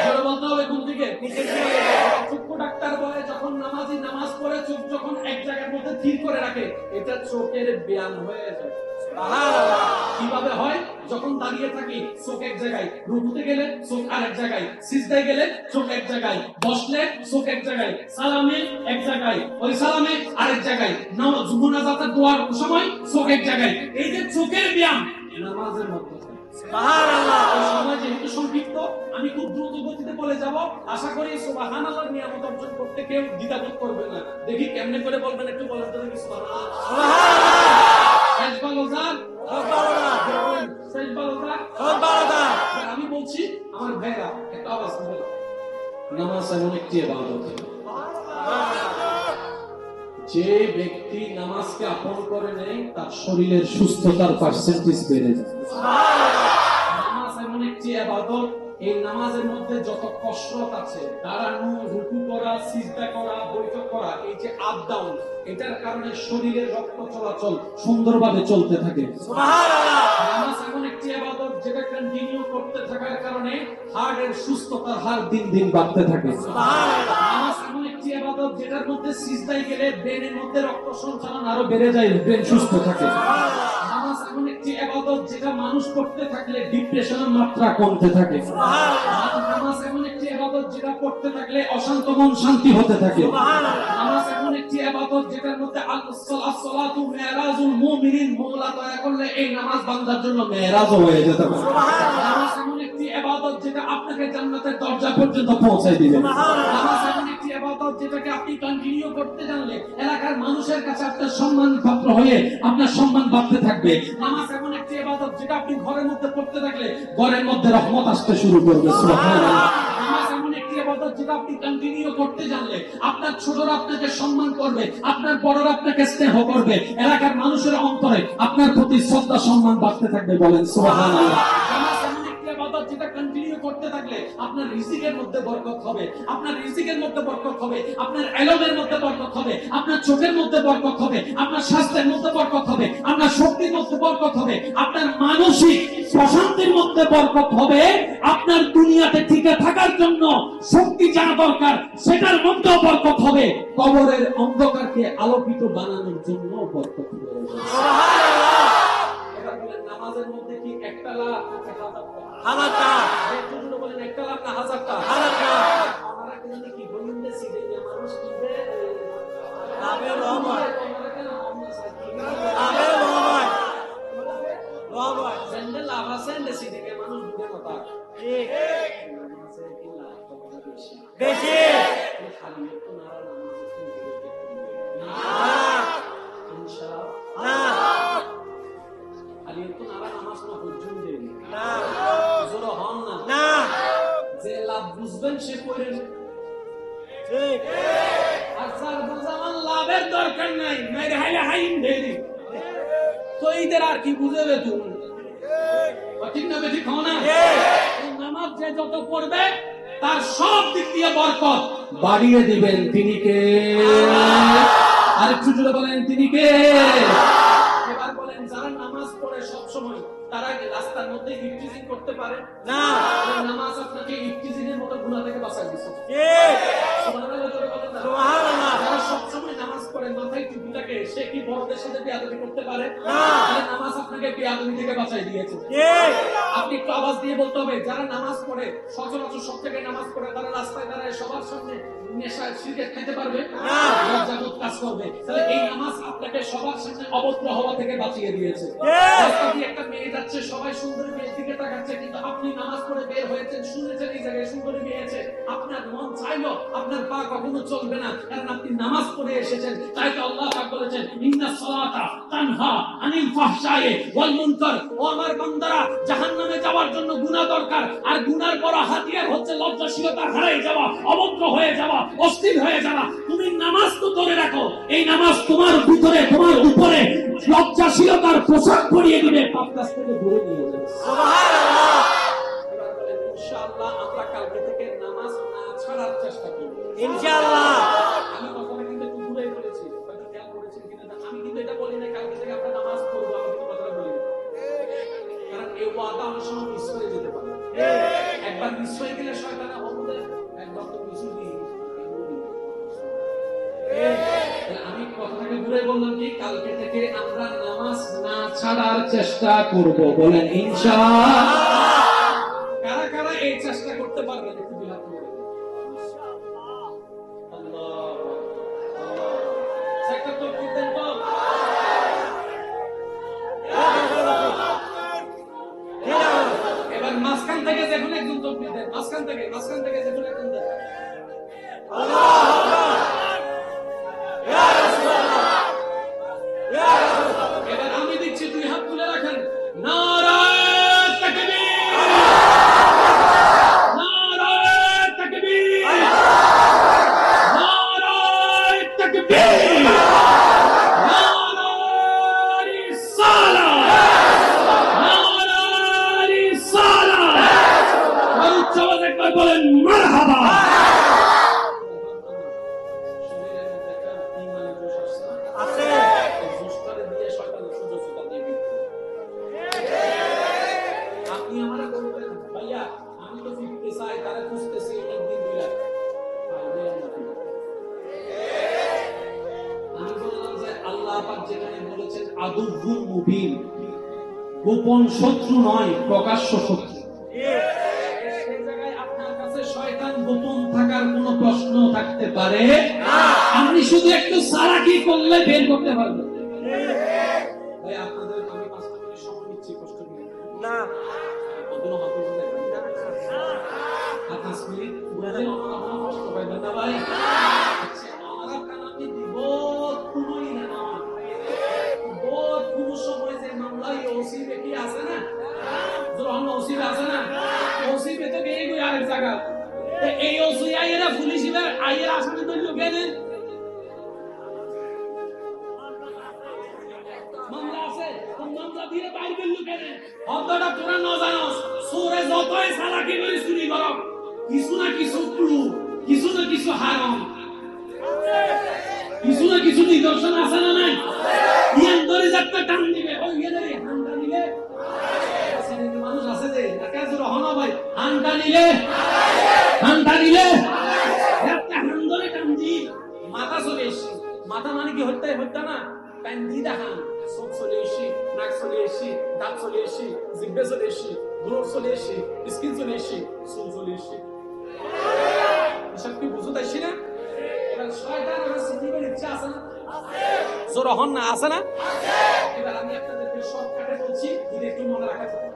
জোরে বলতে হবে কোন দিকে? নিচের দিকে। চক্ষু ডাক্তার বলে যখন নামাজি নামাজ পড়ে চোখ যখন এক জায়গার মধ্যে স্থির করে রাখে, এটা চোখের ব্যায়াম হয়ে যায়। কিভাবে হয়? যখন দাঁড়িয়ে থাকি চোখ এক জায়গায়, রুকুতে গেলে চোখ আরেক জায়গায়, সিজদায় গেলে চোখ এক জায়গায়, বসলে চোখ এক জায়গায়, সালামে এক জায়গায়, ওই সালামে আরেক জায়গায়, মুনাজাতের দোয়ার সময় চোখ এক জায়গায়। এই যে চোখের ব্যায়াম নামাজের মধ্যে। সুবহানাল্লাহ। সময় যেহেতু সংক্ষিপ্ত, আমি খুব দ্রুত গতিতে বলে যাব। আশা করি সুবহানাল্লাহর নিয়ামত অর্জন করতে কেউ দ্বিধাবোধ করবে না। দেখি কেমনে করে বলবেন, একটু বলেন তো দেখি। সুবহানাল্লাহ, সুবহানাল্লাহ। আমি বলছি আমার ভাইরা একটা আওয়াজ বলো, নামাজ এমন একটি ইবাদত, যে ব্যক্তি নামাজকে আপন করে নেয় তার শরীরের সুস্থতার পার্সেন্টেজ বেড়ে যায়। নামাজ এমন একটি ইবাদত, এই নামাজের মধ্যে যত কসরত আছে, দাঁড়ানো, রুকু করা, সিজদা করা, বৈঠক করা, এই যে আপ ডাউন, এটার কারণে শরীরের রক্ত চলাচল সুন্দরভাবে চলতে থাকে। সুবহানাল্লাহ। নামাজ এমন একটি ইবাদত যেটা কন্টিনিউ করতে থাকার কারণে হার্টের সুস্থতার হার দিন দিন বাড়তে থাকে। সুবহানাল্লাহ। নামাজ এমন একটি ইবাদত যেটার মধ্যে সিজদায় গেলে ব্রেনের মধ্যে রক্ত সঞ্চালন আরো বেড়ে যায়, ব্রেন সুস্থ থাকে। সুবহানাল্লাহ। নামাজ এমন একটি ইবাদত যেটা মানুষ করতে থাকলে ডিপ্রেশনের মাত্রা কমতে থাকে। সুবহানাল্লাহ। নামাজ এমন একটি ইবাদত যেটা করতে থাকলে অশান্ত মন শান্তি হতে থাকে। সুবহানাল্লাহ। নামাজ এমন একটি ইবাদত যেটার মধ্যে আস-সালাতু মিরাজুল মুমিনিন, মওলা দয়া করলে এই নামাজ বান্দার জন্য মেরাজ হয়ে যেতে পারে। সুবহানাল্লাহ। নামাজ এমন একটি ইবাদত যেটা আপনাকে জান্নাতের দরজা পর্যন্ত পৌঁছায় দিবে। সুবহানাল্লাহ। নামাজ এমন একটি ইবাদত যেটাকে আপনি কন্টিনিউ করতে জানলে এলাকার মানুষের কাছে আপনার সম্মান পাত্র হয়ে আপনার সম্মান বাড়তে থাকবে। নামাজ এমন একটি ইবাদত যেটা আপনি ঘরের মধ্যে পড়তে থাকলে ঘরের মধ্যে রহমত আসতে শুরু করবে। সুবহানাল্লাহ। নামাজ এমন একটি ইবাদত যেটা আপনি কন্টিনিউ করতে জানলে আপনার ছোটরা আপনাকে সম্মান করবে, আপনার বড়রা আপনাকে স্নেহ করবে, এলাকার মানুষের অন্তরে আপনার প্রতি শ্রদ্ধা সম্মান বাড়তে থাকবে। বলেন সুবহানাল্লাহ। নামাজ এমন একটি ইবাদত যেটা কন্টিনিউ করতে থাকলে আপনার রিজিকের মধ্যে বরকত হবে, আপনার রিজিকের মধ্যে বরকত হবে, আপনার এলমের মধ্যে বরকত হবে, আপনার চোখের মধ্যে বরকত হবে, আপনার স্বাস্থ্যের মধ্যে বরকত হবে, আপনার শক্তির মধ্যে বরকত হবে, আপনার মানসিক প্রশান্তির মধ্যে বরকত হবে, আপনার দুনিয়াতে টিকে থাকার জন্য শক্তি যা দরকার সেটার মধ্যেও বরকত হবে, কবরের অন্ধকারকে আলোকিত বানানোর জন্য বরকত হবে। সুবহানাল্লাহ। এবার বলেন নামাজের মধ্যে কি একটা লাভ নাকি হাজারটা? একটু জোরে বলেন, একটা লাভ না হাজারটা? হাজারটা। আমরা কেন কি বলিন্দে সিধে মানুষ কিনবে লাভে লাভ হয়, লাভে লাভ হয়, লাভ হয়, সেন্ডে লাভ আছে এন্ড সিধে মানুষ বুঝে কথা ঠিক নামাজে কি লাভ বেশি বেশি খালি একটু নারা নামাজ না ইনশাআল্লাহ না, খালি একটু নারা নামাজ না বুঝুন দেন না, জোরে হন না না, যে লাভ বুঝবেন সে করেন ঠিক। আর যার বুঝামান লাভের দরকার নাই, মেরে হাইলে হাইন দেরি তো এইদের আর কি বুঝাবে তুমি? ঠিক না বেশি খাও না? নামাজ যে যত পড়বে তার সব দিক দিয়ে বরকত বাড়িয়ে দিবেন তিনি কে? আর একটু জোরে বলেন তিনি কে? এবার বলেন যারা নামাজ পড়ে সব সময় তারা কি রাস্তার মধ্যে ইফতিজিং করতে পারে না? নামাজ আপনাকে ইফতিজিংয়ের মতো গুনাহ থেকে বাঁচায় দিয়েছে। ঠিক। সুবহানাল্লাহ জোরে বলেন না? সুবহানাল্লাহ। যারা সব সময় নামাজ পড়ে পরে মাথায় টুপিটাকে, সে কি বড়দের সাথে বেয়াদবি করতে পারে?
না।
তাহলে নামাজ আপনাকে বেয়াদবি থেকে বাঁচাই দিয়েছে। আপনি একটু আওয়াজ দিয়ে বলতে হবে, যারা নামাজ পড়ে সচরাচর সব থেকে নামাজ পড়ে, তারা রাস্তায় দাঁড়ায় সবার সামনে নেশা সিগারেট খেতে পারবে না, লজ্জাবোধ কাজ করবে। তাহলে এই নামাজ আপনাকে সবার সামনে অভদ্র হওয়া থেকে বাঁচিয়ে দিয়েছে। রাস্তা দিয়ে একটা মেয়ে যাচ্ছে, সবাই সুন্দরী মেয়ের দিকে তাকাচ্ছে, কিন্তু আপনি নামাজ পড়ে বের হয়েছেন, শুনেছেন এই জায়গায় সুন্দরী মেয়ে আছে, আপনার মন চাইলো, আপনার পা কখনো চলবে না, কারণ আপনি নামাজ পড়ে এসেছেন। তাই তো আল্লাহ পাক বলেছেন, ইন্নাস সালাতা তানহা আনিল ফাহশায়ে ওয়াল মুনকার। ও আমার বান্দারা, জাহান্নামে যাওয়ার জন্য গুনাহ দরকার, আর গুনার বড় হাতিয়ার হচ্ছে লজ্জাশীলতা হারিয়ে যাওয়া, অভদ্র হয়ে যাওয়া, অস্থির হয়ে যাওয়া। তুমি নামাজ তো ধরে রাখো, এই নামাজ তোমার ভিতরে, তোমার উপরে লজ্জাশীলতার পোশাক পরিয়ে দিবে, পাপ কাজ থেকে দূরে নিয়ে যাবে। সুবহানাল্লাহ। এবার বলেন ইনশাআল্লাহ আমরা কালকে থেকে নামাজ না ছাড়ার চেষ্টা করব
ইনশাআল্লাহ।
আমি কথাটা কিন্তু একটু ঘুরে বলেছি, হয়তো খেয়াল করেছেন কিনা, আমি কিন্তু এটা বলি না কালকে থেকে আমরা নামাজ পড়বো, আমি কিন্তু কথাটা বলি না, কারণ এই ওয়াদা অনেক সময় মিস হয়ে যেতে পারে। একবার মিস হয়ে গেলে শয়তান আমাদের একবার তো মিস দিয়ে আমি কথাটাকে ঘুরে বললাম কি, কালকে থেকে আমরা নামাজ না ছাড়ার চেষ্টা করব, বলেন ইনশাআল্লাহ। কারা কারা এই চেষ্টা করতে পারবেন একটু বিলাপ করে আল্লাহ আল্লাহ সেটা তো করতেন তো। এবার মাঝখান থেকে দেখুন একজন তকবীর দেন, মাঝখান থেকে দেখুন একজন দেন আল্লাহু আকবার। এবার আমি দিচ্ছি, দুই হাত তুলে রাখেন, নারায়ে তাকবীর, নারায়ে তাকবীর, নারায়ে তাকবীর, নারায়ে রিসালাত, নারায়ে রিসালাত। আর উচ্চ আওয়াজে একবার বলেন মারহাবা। গোপন শত্রু নয়, প্রকাশ্য শত্রু। সেই জায়গায় আপনার কাছে শয়তান গোপন থাকার কোনো প্রশ্ন থাকতে পারে না, আপনি শুধু একটু সারাকি করলে বের করতে পারবেন। ভাই আপনাদের আমি 5 মিনিট সময় নিচ্ছি, কষ্ট করে না, কোনো হাত তুলতে না, 5 মিনিট পুরো দিন আমরা কষ্ট পাইবেন না ভাই। আচ্ছা আমরা কান আমি দিব কোনোই না, বহুত কোন সময় যে মামলায় ওসিবে কি আছে না, যখন ওসিবে আছে না, ওসিবে তো গিয়ে গই আরেক জায়গা, এই ওসি আইরা পুলিশে আইরা আসামি ধরলো কেন, মামলা আছে, কোন মামলা দিয়ে বাইর করলো কেন, হদ্দটা তোরা না জানোস, সোরে যতই চালাকি করে চুরি করো, কিছু না কিছু ক্লু, কিছু না কিছু হারাম, কিছু না কিছু নিদর্শন আছে না নাই, ইয়ান ধরে যাত্রা টান দিবে, ওই এদের হানটা নিলে মানুষ আছে যে কাজ রহনা ভাই, হানটা নিলে যাত্রা হান ধরে টান দি মাথা চলে এসছি, মাথা মানে কি হত্যা হত্যা না, প্যান দি দেখান, চোখ চলে এসছি, নাক চলে এসছি, দাঁত চলে এসছি, জিব্বে চলে এসছি, গ্লোভ চলে এসছি, স্কিন চলে এসছি, চুল চলে এসছি, এসব কি বুঝতে পারছি না। এবার শয়তান আমার সিদ্ধিকের ইচ্ছা আছে না, জোর হন না, আছে না। এবার আমি আপনাদেরকে শর্টকাটে বলছি, যদি একটু মনে রাখা যায়।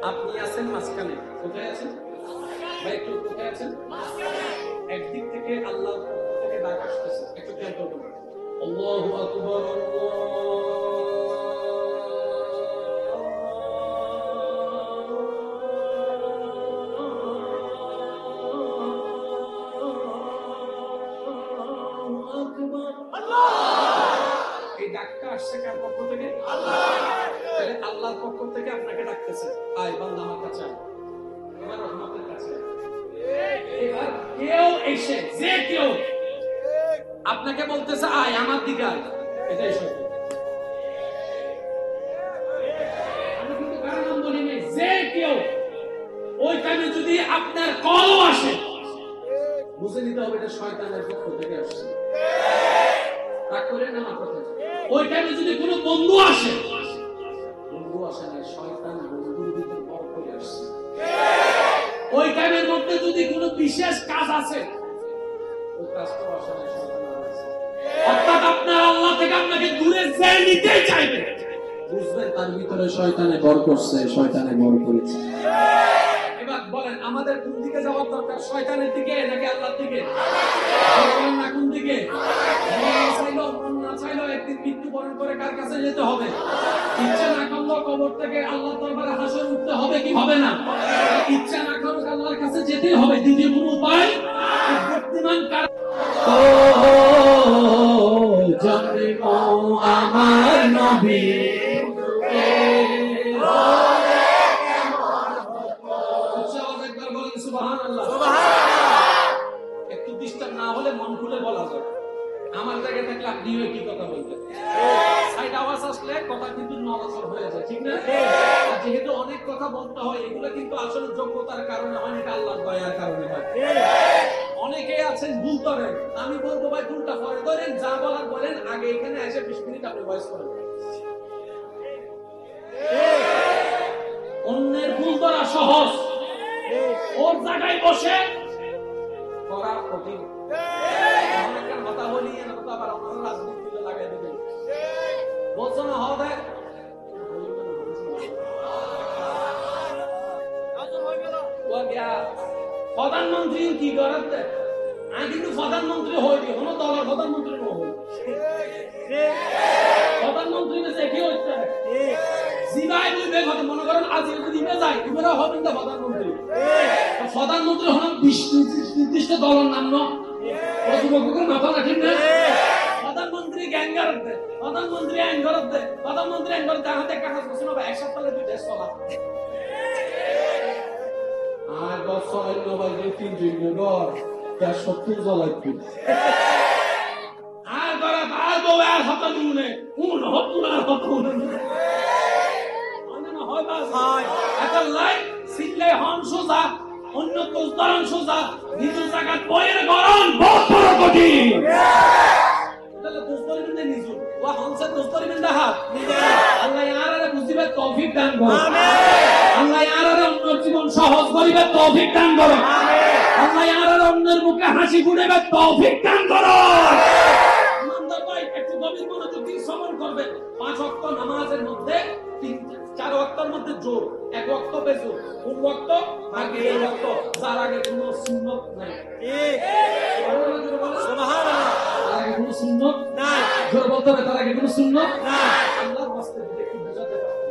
আপনি আছেন মাঝখানে, কোথায় আছেন ভাই, একটু কোথায় আছেন, একদিক থেকে আল্লাহ থেকে ডাক আসতেছে, একটু খেয়াল করবেন। আল্লাহু আকবার, এই ডাকটা আসছে কার পক্ষ থেকে, আল্লাহর পক্ষ থেকে আপনাকে ডাকতেছে, আয় বান্দা আমার কাছে আয়, আমার রহমতের কাছে। এবার কেউ এসে, যে কেউ আপনাকে বলতেছে আয় আমার দিকে আয়, এটাই শয়তান। টাইমে যদি আপনার কলও আসে, বুঝে নিতে হবে এটা শয়তানের পক্ষ থেকে আসছে। রাগ করে না আমার কথা। ওই টাইমে যদি কোনো বন্ধু আসে, বন্ধু আসে না, শয়তান বন্ধুর ভিতর ভর করে আসছে। ওই টাইমের মধ্যে যদি কোনো বিশেষ কাজ আছে, ওই কাজটাও আসে না, শয়তান আসছে। অর্থাৎ আপনার আল্লাহ থেকে আপনাকে দূরে যে নিতে চাইবে, বুঝবেন তার ভিতরে শয়তানে ভর করছে, শয়তানে ভর করেছে। এবার বলেন আমাদের কোন দিকে যাওয়ার দরকার, শয়তানের দিকে নাকি আল্লাহর দিকে? বলেন না কোন দিকে? মন না চাইলেও একদিন মৃত্যুবরণ করে কার কাছে যেতে হবে? ইচ্ছা না করলেও কবর থেকে আল্লাহর দরবারে হাসর উঠতে হবে কি হবে না? ইচ্ছা না করুক আল্লাহর কাছে যেতেই হবে, দ্বিতীয় কোনো উপায় বর্তমান কার। ও জন্ম আমার নবী একটু ডিস্টার্ব না হলে মন খুলে বলা যায়। আমার জায়গায় থাকলে আপনি কি কথা বলতেন? সাইড আওয়াজ আসলে কথা কিন্তু নড়াচড় হয়ে যায়, ঠিক না? যেহেতু অনেক কথা বলতে হয়, এগুলো কিন্তু আসলে যোগ্যতার কারণে হয় না, আল্লাহর দয়ার কারণে হয়। অনেকে আছেন ভুল করেন, আমি বলবো ভাই ভুলটা পরে করেন, যা বলার বলেন, আগে এখানে এসে 20 মিনিট আপনি ভয়েস করেন। অন্যের ভুল করা সহজ, ওর জায়গায় বসে করা কঠিন। অনেকের কথা বলি কথা আবার আপনারা রাজনীতিতে লাগাই দেবেন, বলছো না হবে প্রধানমন্ত্রী কি করাতে? আমি কিন্তু প্রধানমন্ত্রী হইনি, কোনো দলের প্রধানমন্ত্রী নয়। প্রধানমন্ত্রী দেখি হচ্ছে জিবাই দুই কথা মনে করেন আজ যদি যায় এবারে হবেন না প্রধানমন্ত্রী। প্রধানমন্ত্রী হন নির্দিষ্ট দলের নাম নয়, মাথা রাখেন না। প্রধানমন্ত্রী গ্যাঙ্গার দে, প্রধানমন্ত্রী অ্যাঙ্গার দে, প্রধানমন্ত্রী অ্যাঙ্গার দে, হাতে একটা কাজ করছে না, এক সপ্তাহে 2 দেশ চলা। আর বছর ভাই 3 ঘর 70 জ্বলাইতে আর করা আর বউ আর হত নুনে কোন হত না হত না হয় বাস হয় এটা লাইক সিলে হন সোজা অন্য তোজদারন সোজা নিজু জায়গা বইয়ের গরম বহুত বড় কঠিন। তাহলে তোজদারি বিন্দে নিজু ওয়া হনসে তোজদারি বিন্দে হাত আল্লাহ ইয়ারারে বুঝিবে তৌফিক দান করুন। আমিন। আল্লাহ ইয়ারারে অন্যর জীবন সহজ করিবে তৌফিক দান করুন। আমিন। আল্লাহ ইয়ারারে অন্যের মুখে হাসি ফুটাইবে তৌফিক দান করুন। ইমানদার ভাই একটু গভীর মনোযোগ দিয়ে শ্রবণ করবেন। 5 ওয়াক্ত নামাজের মধ্যে 4 ওয়াক্তের মধ্যে জোর, 1 ওয়াক্ত বেজোর, 2 ওয়াক্ত বাকি 1 ওয়াক্ত, যার আগে কোনো সুন্নাত নাই। ঠিক সুবহানাল্লাহ। তার আগে কোনো সুন্নাত নাই, জোর বলতে হবে তার আগে কোনো সুন্নাত নাই। আল্লাহর ওয়াস্তে যদি একটু বুঝাতে পারেন,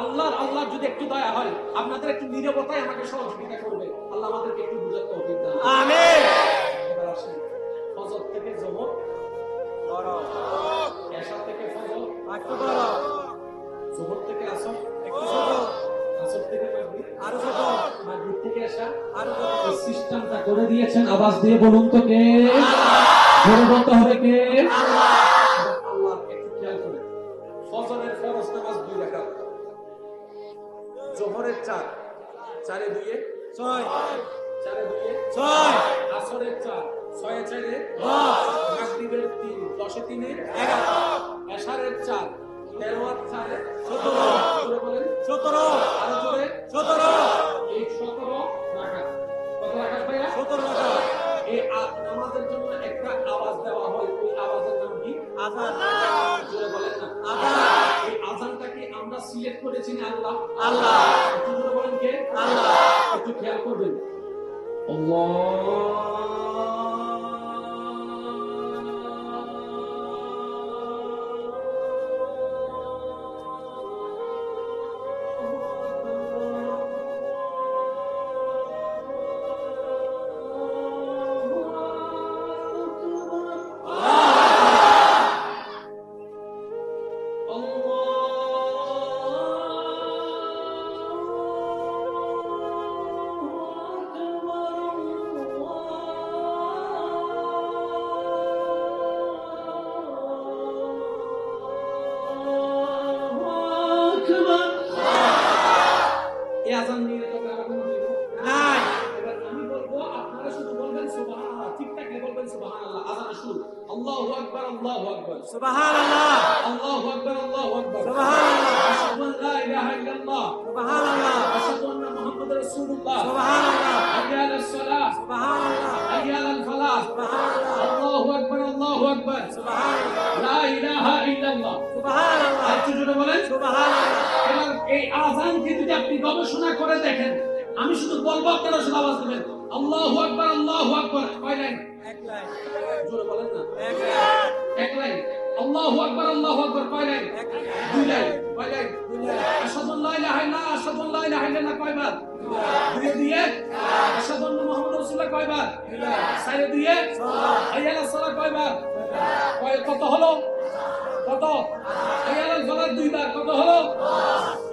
আল্লাহ যদি একটু দয়া হয় আপনাদের একটু নীরবতায় আমাকে সহযোগিতা করবে, আল্লাহ আমাদেরকে একটু বুঝাতে হবে। আমিন। এবার আসেন ফজর থেকে যোহর করো, এশা থেকে ফজর একটু করো, যোহর থেকে আসর একটু ছোট, আসর থেকে মাগরিব আরো ছোট, মাগরিব থেকে এশা আরো ছোট। এই সিস্টেমটা করে দিয়েছেন, আওয়াজ দিয়ে বলুন তো কে? জোরে বলতে হবে কে? আল্লাহ। আল্লাহ একটু খেয়াল করে, ফজরের ফরজ নামাজ 2 রাকাত, যোহরের 4, 4 এ 2 এ 6, 4 এ 2 এ 6, আসরের 4, 6 এ 4 এ 10, মাগরিবের 3, 10 এ 3 এ 11, এশারের 4, 13 আর 4 এ 17, জোরে বলেন 17, আরো জোরে 17, এই 17 রাকাত। কত রাকাত ভাইয়া? 17 রাকাত। এই নামাজের জন্য একটা আওয়াজ দেওয়া হয়, ওই আওয়াজের নাম কি? আযান। জোরে বলেন না আযান। এই আযানটা কি আমরা সিলেক্ট করেছি না আল্লাহ? আল্লাহ। একটু জোরে বলেন কে? আল্লাহ। একটু খেয়াল করবেন। আল্লাহ আযান নিয়ে তো আমরা কোনো দিব
সুবহানাল্লাহ
আল্লাহু আকবার, আল্লাহু আকবার।
সুবহানাল্লাহ
আশহাদু আন লা ইলাহা ইল্লাল্লাহ,
সুবহানাল্লাহ
আশহাদু আন্না মুহাম্মাদুর রাসূলুল্লাহ,
সুবহানাল্লাহ
হাইয়া আলাস সালাহ,
সুবহানাল্লাহ
হাইয়া আলাল ফালাহ,
সুবহানাল্লাহ
আল্লাহু আকবার, আল্লাহু আকবার,
সুবহানাল্লাহ
লা ইলাহা ইল্লাল্লাহ।
সুবহানাল্লাহ
আর একটু জোরে বলেন।
সুবহানাল্লাহ
এবার এই আযানকে যদি আপনি গবেষণা করে দেখেন, আমি শুধু বলবো, আপনারা শুধু আওয়াজ দিবেন, আল্লাহু আকবার, আল্লাহু আকবার। কয় লাইন?
এক লাইন
জোরে বলেন না।
এক লাইন
এক লাইন। আল্লাহু আকবার, আল্লাহু আকবার। কয় লাইন?
এক লাইন
দুই লাইন। কয় লাইন?
দুই লাইন
আশহাদু আল্লা ইলাহা ইল্লাল্লাহ, আশহাদু আল্লা ইলাহা ইল্লাল্লাহ কয়বার? দুই দিয়ে। আশহাদু আন্না মুহাম্মাদুর রাসূলুল্লাহ কয়বার? চারে দিয়ে। হাইয়া আলাস সালাহ কয়বার? কত হলো? কত? হাইয়া আলাল ফালাহ দুইবার। কত হলো?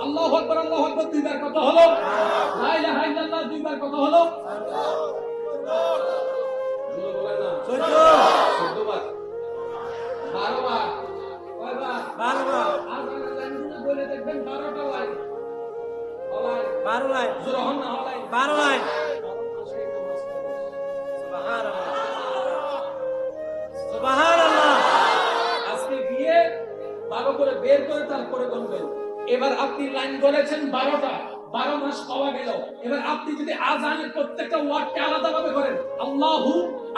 আল্লাহু আকবার, আল্লাহু আকবার দুইবার। কত হলো? লা ইলাহা ইল্লাল্লাহ দুইবার। কত হলো? জোরে বলেন না। 14 বার। 12 বার। কয়বার?
12 বার
আযানের লাইনগুলো বলে দেখবেন 12টা লাইন। হলাই
12 লাইন
জোরে হন না, হলাই
12 লাইন
12 মাসে নামাজ পড়ো।
সুবহানাল্লাহ সুবহানাল্লাহ
আজকে গিয়ে 12 করে বের করে তারপরে গুনবেন। এবার আপনি লাইন বলেছেন 12টা, 12 মাস পাওয়া গেল। এবার আপনি যদি আযানের প্রত্যেকটা ওয়ার্ডকে আলাদাভাবে করেন, আল্লাহু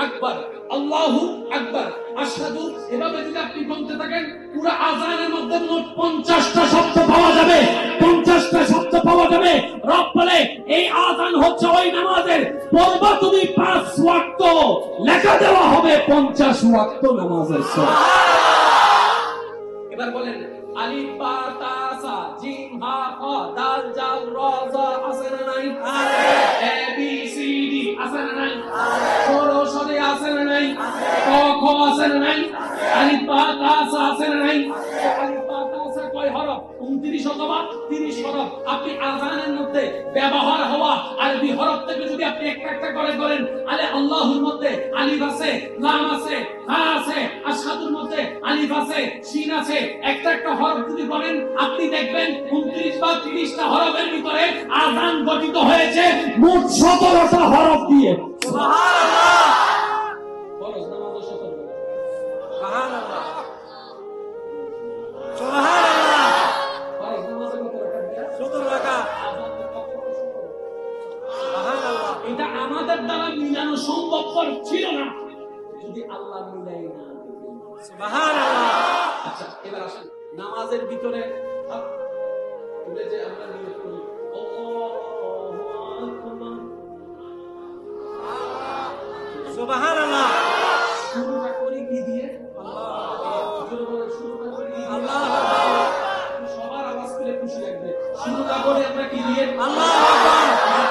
আকবার, আল্লাহু আকবার, আশহাদু, এভাবে যদি আপনি বলতে থাকেন, পুরো আযানের মধ্যে মোট 50টা শব্দ পাওয়া যাবে। 50টা শব্দ পাওয়া যাবে। রব বলে এই আযান হচ্ছে ওই নামাজের, পড়বা তুমি 5 ওয়াক্ত, লেখা দেওয়া হবে 50 ওয়াক্ত নামাজের সওয়াব। এবার বলেন, আলিফ বা তা সা জিম হা খ দাল জাল র জা আছে না নাই? এ বি সি ডি আছে না নাই? সরো সরে আছে না নাই? ক খ আছে না নাই? আলিফ বা তা সা আছে না নাই? আলিফ বা তা সা কয় হরফ? 29 অথবা 30 হরফ। আপনি আযানের মধ্যে ব্যবহার হওয়া আরবি হরফ থেকে যদি আপনি একটা একটা করে করেন, আলে আল্লাহুর মধ্যে আলিফ আছে, লাম আছে, হা আছে, আশহাদুর মধ্যে আলিফ আছে, শিন আছে, একটা একটা হরফ যদি বলেন, আপনি দেখবেন 29 বা 30টা হরফের ভিতরে আযান গঠিত হয়েছে মোট 17টা হরফ দিয়ে।
সুবহানাল্লাহ
ফরজ নামাজ 17।
সুবহানাল্লাহ সুবহানাল্লাহ
ফরজ নামাজে কত রাকাত দেয়া?
17 রাকাত
আযানের কত বড় 17?
সুবহানাল্লাহ
এটা আমাদের দ্বারা মিলানো সম্ভবপর ছিল না যদি আল্লাহ মিলাই না দিতেন।
সুবহানাল্লাহ
আচ্ছা, এবার আসেন নামাজের ভিতরে তুলে যে আমরা নিয়ত করি, আল্লাহু আকবার,
সুবহানাল্লাহ
শুরুটা করি কি দিয়ে?
আল্লাহ
জোরে বলেন, শুরুটা করি কি দিয়ে?
আল্লাহু আকবার
সবার আওয়াজ পেলে খুশি লাগবে। শুরুটা করি আমরা কি দিয়ে?
আল্লাহু আকবার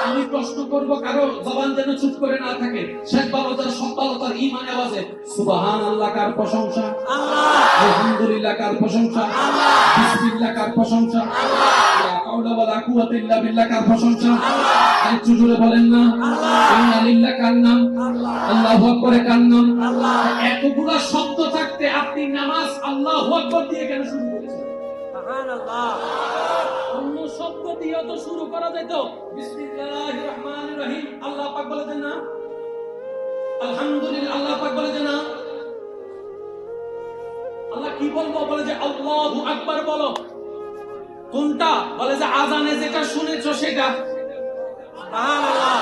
আমি প্রশ্ন করব, কারো জবান যেন চুপ করে না থাকে। শেখ বাবাজার সব্বালতার ঈমান আওয়াজে সুবহানাল্লাহ কার প্রশংসা?
আল্লাহ
আলহামদুলিল্লাহ কার প্রশংসা?
আল্লাহ
বিসমিল্লাহ কার প্রশংসা? আল্লাহ লা হাওলা ওয়ালা কুওয়াতা ইল্লা বিল্লাহ কার প্রশংসা? আল্লাহ আরেকটু জোরে বলেন না।
আল্লাহ
ইন্না লিল্লাহ কার নাম?
আল্লাহ
আল্লাহু আকবার কার নাম?
আল্লাহ
এতগুলা শব্দ থাকতে আপনি নামাজ আল্লাহু আকবার দিয়ে কেন শুরু করেছেন?
সুবহানাল্লাহ
অন্য শব্দ দিয়ে তো শুরু করা যেত। বিসমিল্লাহির রহমানির রহিম আল্লাহ পাক বলে দেন না? আলহামদুলিল্লাহ আল্লাহ পাক বলে দেন না? আল্লাহ কি বলবো? বলে যে আল্লাহু আকবার বলো। কোনটা? বলে যে আযানে যেটা শুনেছো সেটা।
সুবহানাল্লাহ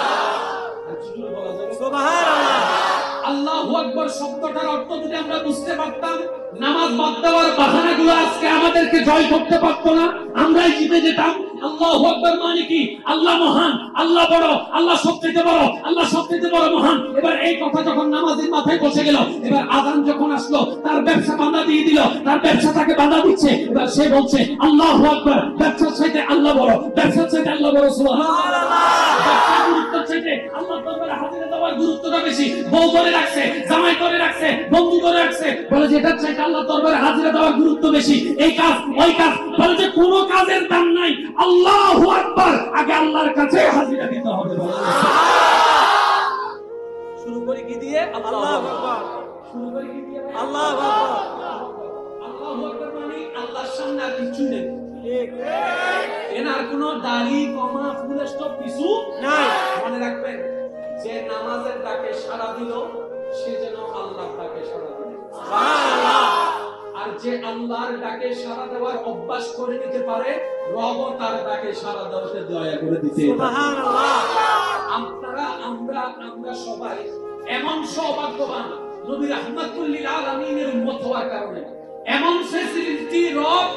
বলা যাবে
সুবহানাল্লাহ
আল্লাহু আকবার শব্দটার অর্থ যদি আমরা বুঝতে পারতাম, নামাজ বাদ দেওয়ার বাহানাগুলো আজকে আমাদেরকে জয় করতে পারতো না, আমরাই জিতে যেতাম। আল্লাহু আকবার মানে কি? আল্লাহ মহান, আল্লাহ বড়, আল্লাহ সবচেয়ে বড়, আল্লাহ সবচেয়ে বড় মহান। এবার এই কথা যখন নামাজের মাথায় বসে গেল, এবার আযান যখন আসলো, তার ব্যবসা বাধা দিয়ে দিল, তার ব্যবসা তাকে বাধা দিচ্ছে। এবার সে বলছে আল্লাহু আকবার, ব্যবসার চাইতে আল্লাহ বড়, ব্যবসার চাইতে আল্লাহ বড়। সুবহানাল্লাহ। ব্যবসার গুরুত্বের চাইতে আল্লাহ দরবারে হাজিরা দেওয়ার গুরুত্বটা বেশি। বউ করে রাখছে, জামাই করে রাখছে, বন্ধু করে রাখছে, বলে যে এটার চাইতে আল্লাহ দরবারে হাজিরা দেওয়ার গুরুত্ব বেশি। এই কাজ ওই কাজ, বলে যে কোনো কাজের দাম নাই, আল্লাহু আকবার, আগে আল্লাহর কাছে হাজিরা দিতে হবে। শুরু করে কি দিয়ে?
আল্লাহু আকবার
শুরু করে কি দিয়ে?
আল্লাহু আকবার
আল্লাহু আকবার মানে আল্লাহর সামনে আর কিছু নেই।
ঠিক
এনার কোনো দাড়ি কমা ফুল স্টপ কিছু
নাই
মনে রাখবেন, যে নামাজের ডাকে সাড়া দিল সে যেন আল্লাহর ডাকে সাড়া দিল।
সুবহানাল্লাহ
আর যে আল্লাহর ডাকে সাড়া দেওয়ার অভ্যাস করে নিতে পারে, রবও তার ডাকে সাড়া দেওয়াতে দয়া করে দিতে।
সুবহানাল্লাহ।
আপনারা আমরা সবাই এমন সৌভাগ্যবান, নবী রাহমাতুল লিল আলামিনের উম্মত হওয়ার কারণে এমন ফ্যাসিলিটি রব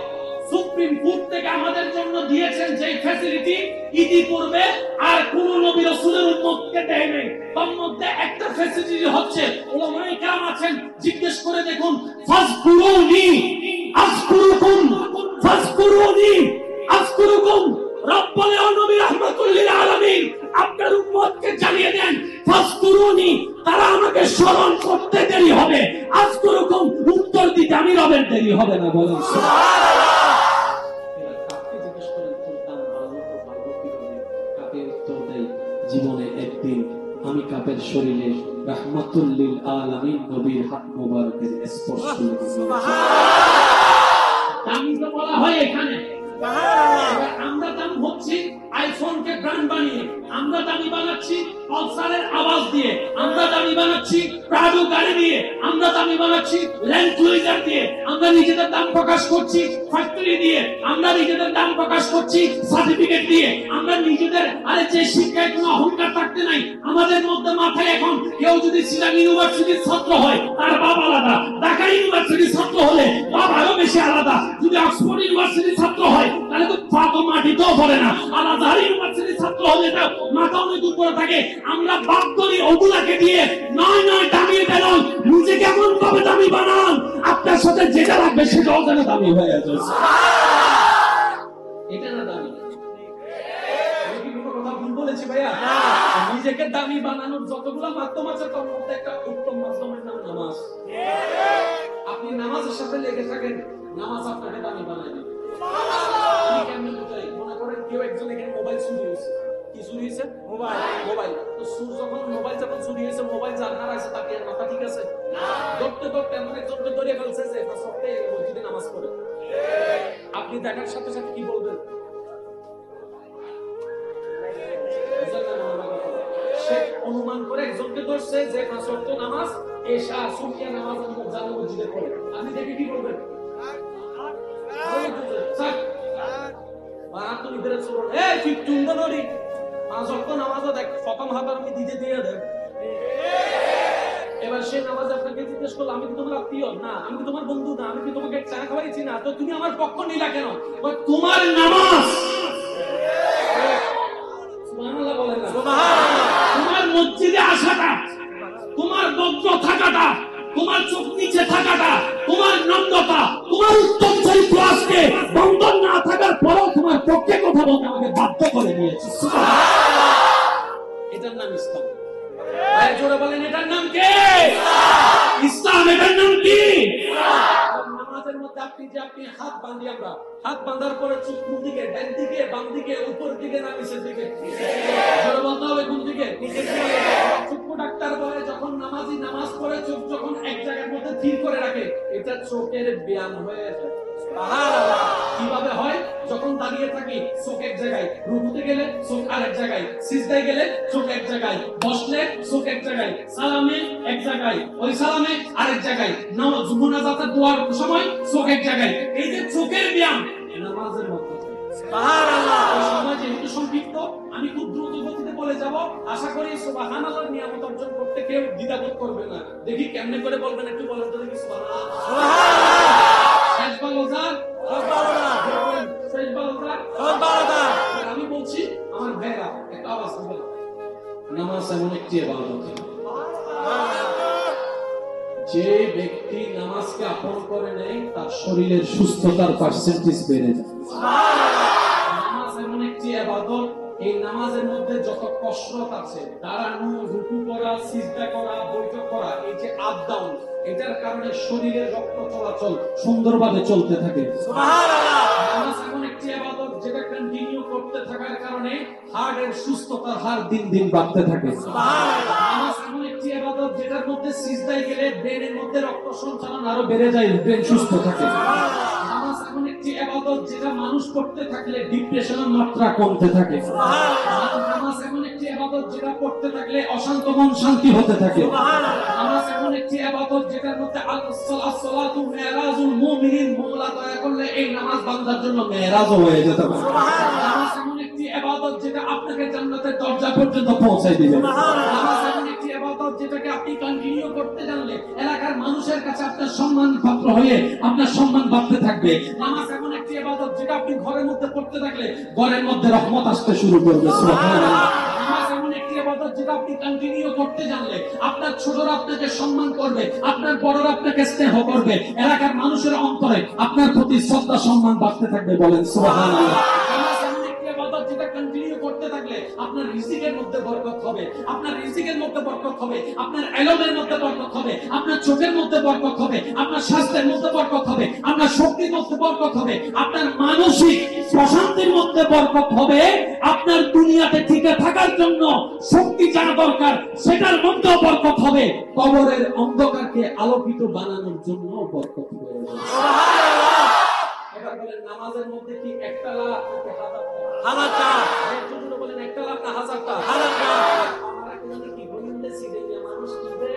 সুপ্রিম কোর্ট থেকে আমাদের জন্য দিয়েছেন, যে ফ্যাসিলিটি ইতিপূর্বে আর কোন নবী রাসূলের উম্মতকে দেয় নাই। তার মধ্যে একটা ফ্যাসিলিটি হচ্ছে, উলামায়ে কেরাম আছেন, জিজ্ঞেস করে দেখুন, ফাজকুরুনি আযকুরুকুম, ফাজকুরুনি আযকুরুকুম। রব বলে, ও নবী রাহমাতুল লিল আলামিন, আপনার উম্মতকে জানিয়ে দেন, ফাজকুরুনি, তারা আমাকে স্মরণ করতে দেরি হবে, আযকুরুকুম, উত্তর দিতে আমি রবের দেরি হবে না। বলেন সুবহানাল্লাহ। জীবনে একদিন আমি কাপের শরীরে রাহমাতুল লিল আলামিন নবীর হাত মোবারকের স্পর্শ পেয়েছি। সুবহানাল্লাহ। দাম তো বলা হয় এখানে। সুবহানাল্লাহ। আমরা দাম হচ্ছি আইফোনকে ব্র্যান্ড বানিয়ে, আমরা দামি বানাচ্ছি পালসারের আওয়াজ দিয়ে, আমরা দামি বানাচ্ছি প্রাডো গাড়ি দিয়ে, আমরা দামি বানাচ্ছি ল্যান্ড ক্রুইজার দিয়ে, আমরা নিজেদের দাম প্রকাশ করছি ফ্যাক্টরি দিয়ে, আমরা নিজেদের দাম প্রকাশ করছি সার্টিফিকেট দিয়ে, আমরা নিজেদের আরে যে শিক্ষায় কোনো অহংকার থাকতে নাই আমাদের মধ্যে। মাথায় এখন কেউ যদি সিলাং ইউনিভার্সিটির ছাত্র হয় তার বাপ আলাদা, ঢাকা ইউনিভার্সিটির ছাত্র হলে বাপ আরো বেশি আলাদা, যদি অক্সফোর্ড ইউনিভার্সিটির ছাত্র হয় তাহলে তো পা তো মাটিতেও পড়ে না, আলাদা ইউনিভার্সিটির ছাত্র হলে তো মাথা অনেক উপরে থাকে। আমরা বাপ করি ওগুলাকে দিয়ে, নয় দামি বেরোন, নিজেকে এমন ভাবে দামি বানান আপনার সাথে যেটা লাগবে সেটাও যেন দামি হয়ে যাচ্ছে। এটা না দামি, আমি কি কোনো কথা ভুল বলেছি ভাইয়া? নিজেকে দামি বানানোর যতগুলো মাধ্যম আছে তার মধ্যে একটা উত্তম মাধ্যমের নাম নামাজ। আপনি নামাজের সাথে লেগে থাকেন, নামাজ আপনাকে দামি বানায় দিবে। মনে করেন কেউ একজন এখানে মোবাইল চুরি হয়েছে, কি চুরি হয়েছে? মোবাইল। তো যখন মোবাইল চুরি হয়েছে, মোবাইল যার হারাইছে তাকে মাথা ঠিক আছে? ধরতে এমন একজনকে ধরে ফেলছে যে সপ্তাহে মসজিদে নামাজ পড়ে। আপনি দেখার সাথে সাথে কি বলবেন? সে অনুমান করে একজনকে ধরছে যে 5 ওয়াক্ত নামাজ, এশা, সুবহিয়া নামাজ জানা মসজিদে পড়ে। আপনি দেখে কি বলবেন? এবার সে নামাজ আপনাকে জিজ্ঞেস করলো, আমি কি তোমার আত্মীয়? না। আমি কি তোমার বন্ধু? না। আমি কি তোমাকে চা খাওয়াইছি? না। তো তুমি আমার পক্ষ নিলা কেন? তোমার নামাজ, সুবহানাল্লাহ বলেন না, সুবহানাল্লাহ, তোমার মসজিদে আসাটা, তোমার বজ্র থাকাটা, তোমার চোখ নিচে থাকাটা, তোমার নম্রতা, তোমার উত্তম চরিত্র আজকে বন্ধন না থাকার পরেও তোমার পক্ষে কথা বলতে আমাকে বাধ্য করে দিয়েছে। এটার নাম ইসলাম। ভাই জোরে বলেন, এটার নাম কি? ইসলাম। এটার নাম কি? নামাজের মধ্যে আপনি হাত বাঁধি, আমরা হাত বাঁধার পরে চোখ কোন দিকে? ডান দিকে, বাম দিকে, উপর দিকে না নিচের দিকে? জোরে বলতে হবে কোন দিকে? চক্ষু ডাক্তার বলে যখন নামাজি নামাজ পড়ে চোখ যখন এক জায়গার মধ্যে স্থির করে রাখে, এটা চোখের ব্যায়াম হয়ে যায়। কিভাবে হয়? যখন দাঁড়িয়ে থাকি চোখ এক জায়গায়, রুকুতে গেলে চোখ আরেক জায়গায়, সিজদায় গেলে চোখ এক জায়গায়, বসলে চোখ এক জায়গায়, সালামে এক জায়গায়, ওই সালামে আরেক জায়গায়, নামাজ মুনাজাতের দোয়ার সময় চোখ এক জায়গায়। এই যে চোখের ব্যায়াম নামাজের মধ্যে। সুবহানাল্লাহ। সময় যেহেতু সংক্ষিপ্ত, আমি খুব দ্রুত গতিতে বলে যাব। আশা করি সুবহানাল্লাহর নিয়ামত অর্জন করতে কেউ দ্বিধাবোধ করবে না। দেখি কেমনে করে বলবেন, একটু বলেন তো দেখি। সুবহানাল্লাহ। শেষ বালোজার, শেষ বালোজার, আমি বলছি আমার ভাইরা একটা আওয়াজ দিবেন। নামাজ এমন একটি ইবাদত, যে ব্যক্তি নামাজকে আপন করে নেয় তার শরীরের সুস্থতার পার্সেন্টেজ বেড়ে যায়। নামাজ এমন একটি ইবাদত, এই নামাজের মধ্যে যত কসরত আছে, দাঁড়ানো, রুকু করা, সিজদা করা, বৈঠক করা, এই যে আপ ডাউন, এটার কারণে শরীরের রক্ত চলাচল সুন্দরভাবে চলতে থাকে। সুবহানাল্লাহ। নামাজ এমন একটি ইবাদত যেটা কন্টিনিউ করতে থাকার কারণে হার্টের সুস্থতার হার দিন দিন বাড়তে থাকে। সুবহানাল্লাহ। নামাজ এমন একটি ইবাদত যেটার মধ্যে সিজদায় গেলে ব্রেনের মধ্যে রক্ত সঞ্চালন আরো বেড়ে যায়, ব্রেন সুস্থ থাকে। সুবহানাল্লাহ। নামাজ এমন একটি ইবাদত যেটা মানুষ করতে থাকলে ডিপ্রেশনের মাত্রা কমতে থাকে। সুবহানাল্লাহ। নামাজ এমন একটি ইবাদত যেটা করতে থাকলে অশান্ত মন শান্তি হতে থাকে। সুবহানাল্লাহ। নামাজ এমন একটি ইবাদত যেটার মধ্যে আস-সালাতু মিরাজুল মুমিনিন, মওলা দয়া করলে এই নামাজ বান্দার জন্য মেরাজও হয়ে যেতে পারে। নামাজ এমন একটি ইবাদত যেটা আপনাকে জান্নাতের দরজা পর্যন্ত পৌঁছায় দিবে। নামাজ এমন একটি ইবাদত যেটাকে আপনি কন্টিনিউ করতে জানলে এলাকার মানুষের কাছে আপনার সম্মান পাত্র হয়ে আপনার সম্মান বাড়তে থাকবে। নামাজ এমন একটি ইবাদত যেটা আপনি ঘরের মধ্যে পড়তে থাকলে ঘরের মধ্যে রহমত আসতে শুরু করবে। সুবহানাল্লাহ। নামাজ এমন একটি ইবাদত যেটা আপনি কন্টিনিউ করতে জানলে আপনার ছোটরা আপনাকে সম্মান করবে, আপনার বড়রা আপনাকে স্নেহ করবে, এলাকার মানুষের অন্তরে আপনার প্রতি শ্রদ্ধা সম্মান বাড়তে থাকবে। বলেন সুবহানাল্লাহ। নামাজ এমন একটি ইবাদত যেটা কন্টিনিউ করতে থাকলে আপনার রিজিকের মধ্যে বরকত হবে, আপনার রিজিকের মধ্যে বরকত হবে, আপনার ইলমের মধ্যে বরকত হবে, আপনার চোখের মধ্যে বরকত হবে, আপনার স্বাস্থ্যের মধ্যে বরকত হবে, আপনার শক্তির মধ্যে বরকত হবে, আপনার মানসিক প্রশান্তির মধ্যে বরকত হবে, আপনার দুনিয়াতে টিকে থাকার জন্য শক্তি যা দরকার সেটার মধ্যেও বরকত হবে, কবরের অন্ধকারকে আলোকিত বানানোর জন্য বরকত হবে। সুবহানাল্লাহ। এবার বলেন নামাজের মধ্যে কি একটা লাভ নাকি হাজারটা? একটু বলেন একটা লাভ না হাজারটা? হাজারটা। আমরা কোন কি বলতেছি যে মানুষ কিবে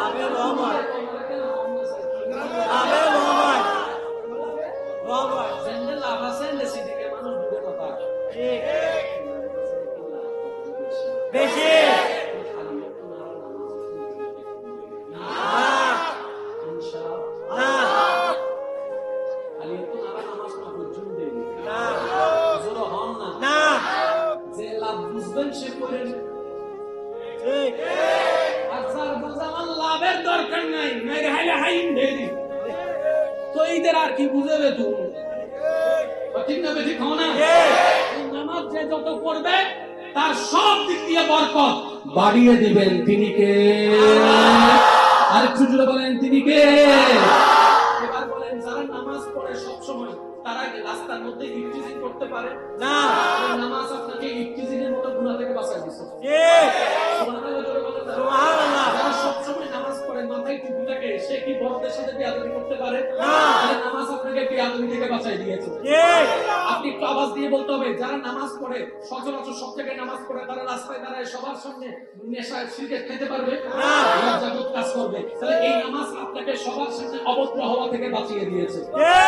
আবে রহমান আবে রহমান রহমান জেন্দেল আবাসেন দেশি থেকে মানুষ দূরে কথা ঠিক বেশি লাভের দরকার নাই, তো ঈদের আর কি বুঝবে তুমি ঠিক না? বেশি খাও না। নামাজ যে যত পড়বে তার সব দিক দিয়ে বরকত বাড়িয়ে দিবেন তিনি কে? আরেকটু জোরে বলেন তিনি কে? এবার বলেন যারা নামাজ পড়ে সব সময় তারা কি রাস্তার মধ্যে ইফতিজিং করতে পারে না? নামাজ আপনাকে ইফতিজিংয়ের মতো গুনাহ থেকে বাঁচায় দিচ্ছে। সুবহানাল্লাহ। যারা সব সময় নামাজ পড়ে মাথায় টুপি থাকে সে কি বড়দের সাথে বেয়াদবি করতে পারে না? নামাজ আপনাকে বেয়াদবি থেকে বাঁচায় দিয়েছে। আপনি একটু আওয়াজ দিয়ে বলতে হবে যারা নামাজ পড়ে সচরাচর সব জায়গায় নামাজ পড়ে তারা রাস্তায় দাঁড়ায় সবার সামনে নেশা সিগারেট খেতে পারবে না, লজ্জাবোধ কাজ করবে। তাহলে এই নামাজ আপনাকে সবার সামনে অভদ্র হওয়া থেকে বাঁচিয়ে দিয়েছে।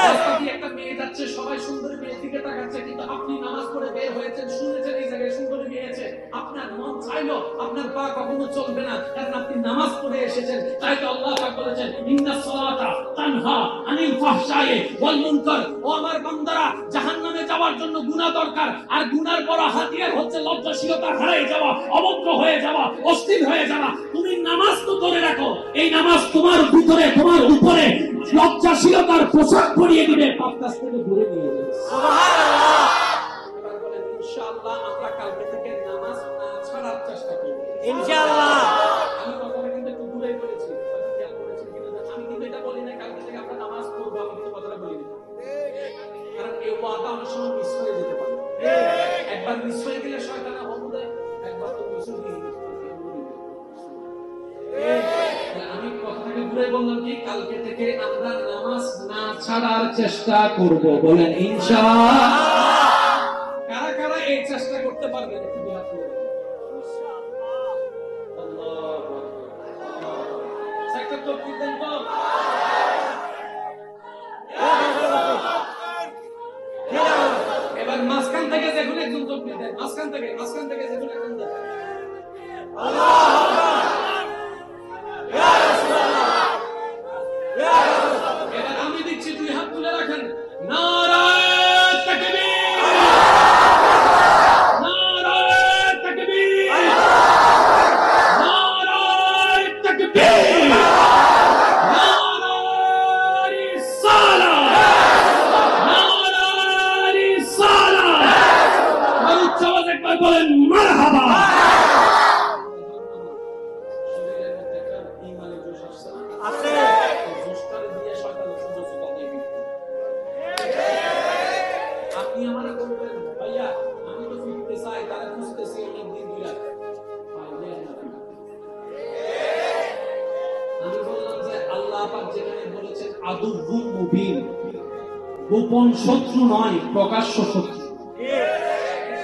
রাস্তা দিয়ে একটা মেয়ে যাচ্ছে, সবাই সুন্দরী মেয়ের দিকে তাকাচ্ছে, কিন্তু আপনি নামাজ পড়ে বের হয়েছেন, শুনেছেন এই জায়গায় সুন্দরী মেয়ে আছে, আপনার মন চাইলো আপনার পা কখনো চলবে না, কারণ আপনি নামাজ পড়ে এসেছেন। তাই তো আল্লাহ পাক বলেছেন ইন্নাস সালাতা তানহা আনিল ফাহশায়ে ওয়াল মুনকার। ও আমার বান্দারা, জাহান্নামে যাওয়ার জন্য গুনাহ দরকার, আর গুনার বড় হাতিয়ার হচ্ছে লজ্জাশীলতা হারিয়ে যাওয়া, অভদ্র হয়ে যাওয়া, অস্থির হয়ে যাওয়া। তুমি নামাজ তো ধরে রাখো, এই নামাজ তোমার ভিতরে তোমার উপরে লজ্জাশীলতার পোশাক পরিয়ে দিবে, পাপ কাজ থেকে দূরে নিয়ে যাবে। সুবহানাল্লাহ। এবার বলেন ইনশাআল্লাহ আমরা কালকে থেকে নামাজ না ছাড়ার চেষ্টা করব ইনশাআল্লাহ। আমি কথাটা কিন্তু একটু দূরে বলেছি, কথা খেয়াল করেছেন কিনা আমি কিন্তু এটা বলি না কালকে থেকে আমরা নামাজ পড়ব, আমি কিন্তু কথাটা বলি না, কারণ এই ওয়াদা অনেক সময় মিস হয়ে যেতে পারে। একবার মিস হয়ে গেলে শয়তানের হমদে একবার তো মিস হয়ে গেল। আমি কথাটাকে ঘুরে বললাম কি কালকে থেকে আমরা নামাজ না ছাড়ার চেষ্টা করব, বলেন ইনশাআল্লাহ। কারা কারা এই চেষ্টা করতে পারবেন একটু হাত তুলে ইনশাআল্লাহ। আল্লাহু আকবার। সেক্টর তো কি দেন তো এবার মাঝখান থেকে দেখুন একজন যোগ দেন, মাঝখান থেকে দেখুন একজন দেন। আল্লাহু আকবার। ইয়া রাসূলুল্লাহ ইয়া রাসূলুল্লাহ। এবার আমি দিচ্ছি দুই হাত তুলে রাখেন, নারায়ে তাকবীর, নারায়ে তাকবীর, নারায়ে তাকবীর, নারায়ে সালাত, নারায়ে সালাত। উচ্চ আওয়াজে একবার বলেন মারহাবা। আপনি আমারে বলবেন ভাইয়া আমি তো ফিরতে চাই, তারা খুঁজতেছি অনেকদিন ধরে, আমি বললাম যে আল্লাহ পাক যেখানে বলেছেন আদুউন মুবিন, গোপন শত্রু নয় প্রকাশ্য শত্রু,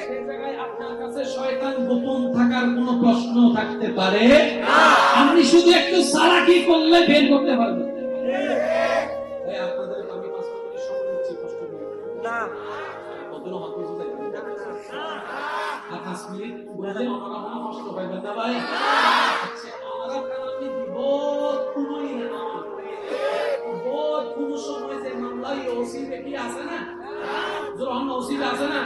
সেই জায়গায় আপনার কাছে শয়তান গোপন থাকা থাকার কোনো প্রশ্ন থাকতে পারে না। আপনি শুধু একটু চালাকি করলে বের করতে পারবেন। এই আপনাদের আমি 5 মিনিট সময় নিচ্ছি, কষ্ট করে
না
কতটা হাত বুঝে যাবেন না। 5 মিনিট বলে আমরা কষ্ট পাইবেন না ভাই। আচ্ছা আমরা কালামি দিব কোনোই না, বহুত কোন সময় যে মামলাই ওসি কি আছে না, যখন ওসি আছে না,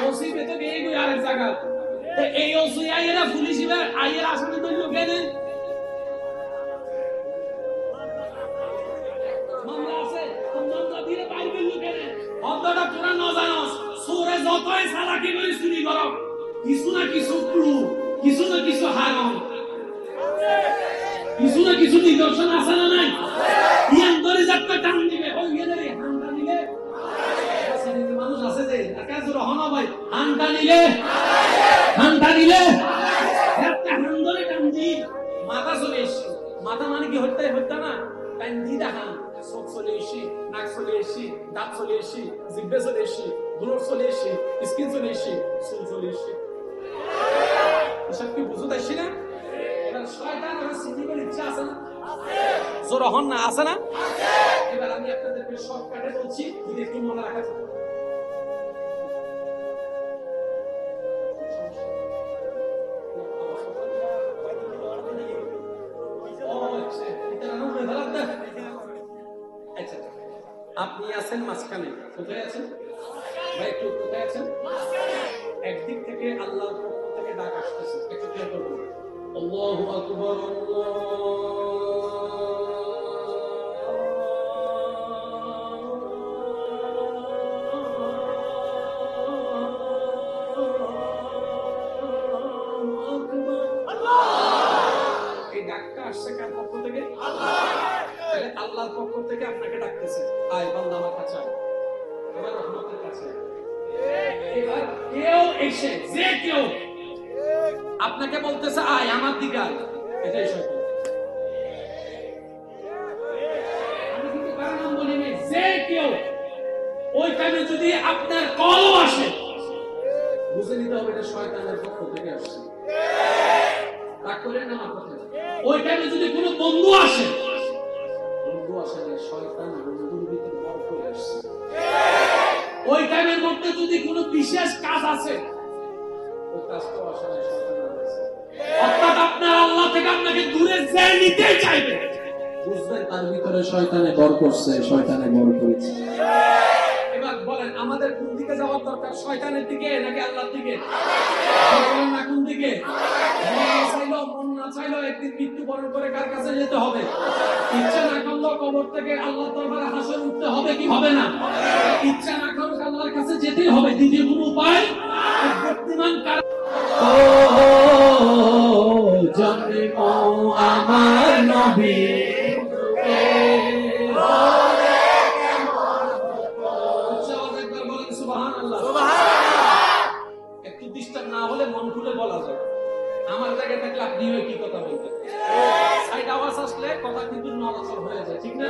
ওসি তো গিয়ে গই আরেক জায়গা, তো এই ওসি আইরা পুলিশ এর আইরা আসামি তো লোকে নেন মামলা আছে, তো মামলা দিয়ে বাইরে লোকে নেন। অন্তটা তোরা না জানোস সুরে যতই চালাকি করে চুরি করো, কিছু না কিছু ক্লু, কিছু না কিছু হারাম, কিছু না কিছু নিদর্শন আছে না নাই? ইয়ান ধরে যাত্রা টান দিবে, ওই এদের হান্ডা নিলে মানুষ আছে যে কাজ রহনা ভাই, হান্ডা নিলে একটা হান ধরে টান দি মাথা চলে এসে, মাথা মানে কি হত্যা হত্যা না, টান দি দেখান চোখ চলে এসে, নাক চলে এসে, দাঁত চলে এসে, জিব্বে চলে এসে, দুলোর চলে এসে, স্কিন চলে এসে, চুল চলে এসে, এসব কি বুঝতে আসছি না? শয়তান আর সিদ্দিকের ইচ্ছা আছে না? জোর হন না, আছে না? এবার আমি আপনাদেরকে শর্টকাটে বলছি, যদি একটু মনে রাখা যায়। আপনি আছেন মাঝখানে, কোথায় আছেন ভাই? একটু কোথায় আছেন? একদিক থেকে আল্লাহর পক্ষ থেকে ডাক আসতেছে, একটু খেয়াল করবেন। আল্লাহু আকবার, এই ডাকটা আসছে কার পক্ষ থেকে? আল্লাহর পক্ষ থেকে আপনাকে ডাকতেছে, আয় বান্দা আমার কাছে আয়, আমার রহমতের কাছে। এবার কেউ এসে, যে কেউ আপনাকে বলতেছে আয় আমার দিকে আয়, এটাই শয়তান। আমি কিন্তু কারণ নাম বলিনি, যে কেউ ওই টাইমে যদি আপনার কলও আসে, বুঝে নিতে হবে এটা শয়তানের পক্ষ থেকে আসছে। রাগ করেন না আমার কথা। ওই টাইমে যদি কোনো বন্ধু আসে, বন্ধু আসলে শয়তান বন্ধুর ভিতরে বড় করে আসছে। ওই টাইমের মধ্যে যদি কোনো বিশেষ কাজ আছে, ওই কাজটা আসলে শয়তান আছে। অর্থাৎ আপনার আল্লাহ থেকে আপনাকে দূরে যে নিতে চাইবে, বুঝবেন তার ভিতরে শয়তানে বড় করছে, শয়তানে বড় করেছে। এবার বলেন আমাদের কোন দিকে যাওয়ার দরকার, শয়তানের দিকে নাকি আল্লাহর দিকে? বলেন না কোন দিকে? মন না চাইলেও একদিন মৃত্যুবরণ করে কার কাছে যেতে হবে? ইচ্ছা না করলেও কবর থেকে আল্লাহর দরবারে হাসর উঠতে হবে কি হবে না? ইচ্ছা না করলেও আল্লাহর কাছে যেতেই হবে, দ্বিতীয় কোনো উপায় বর্তমান কার। ও জন্ম আমার নবী একটু ডিস্টার্ব না হলে মন খুলে বলা যায়। আমার জায়গায় থাকলে আপনি কি কথা বলতেন? সাইড আওয়াজ আসলে কথা কিন্তু নড়াচড় হয়ে যায়, ঠিক না?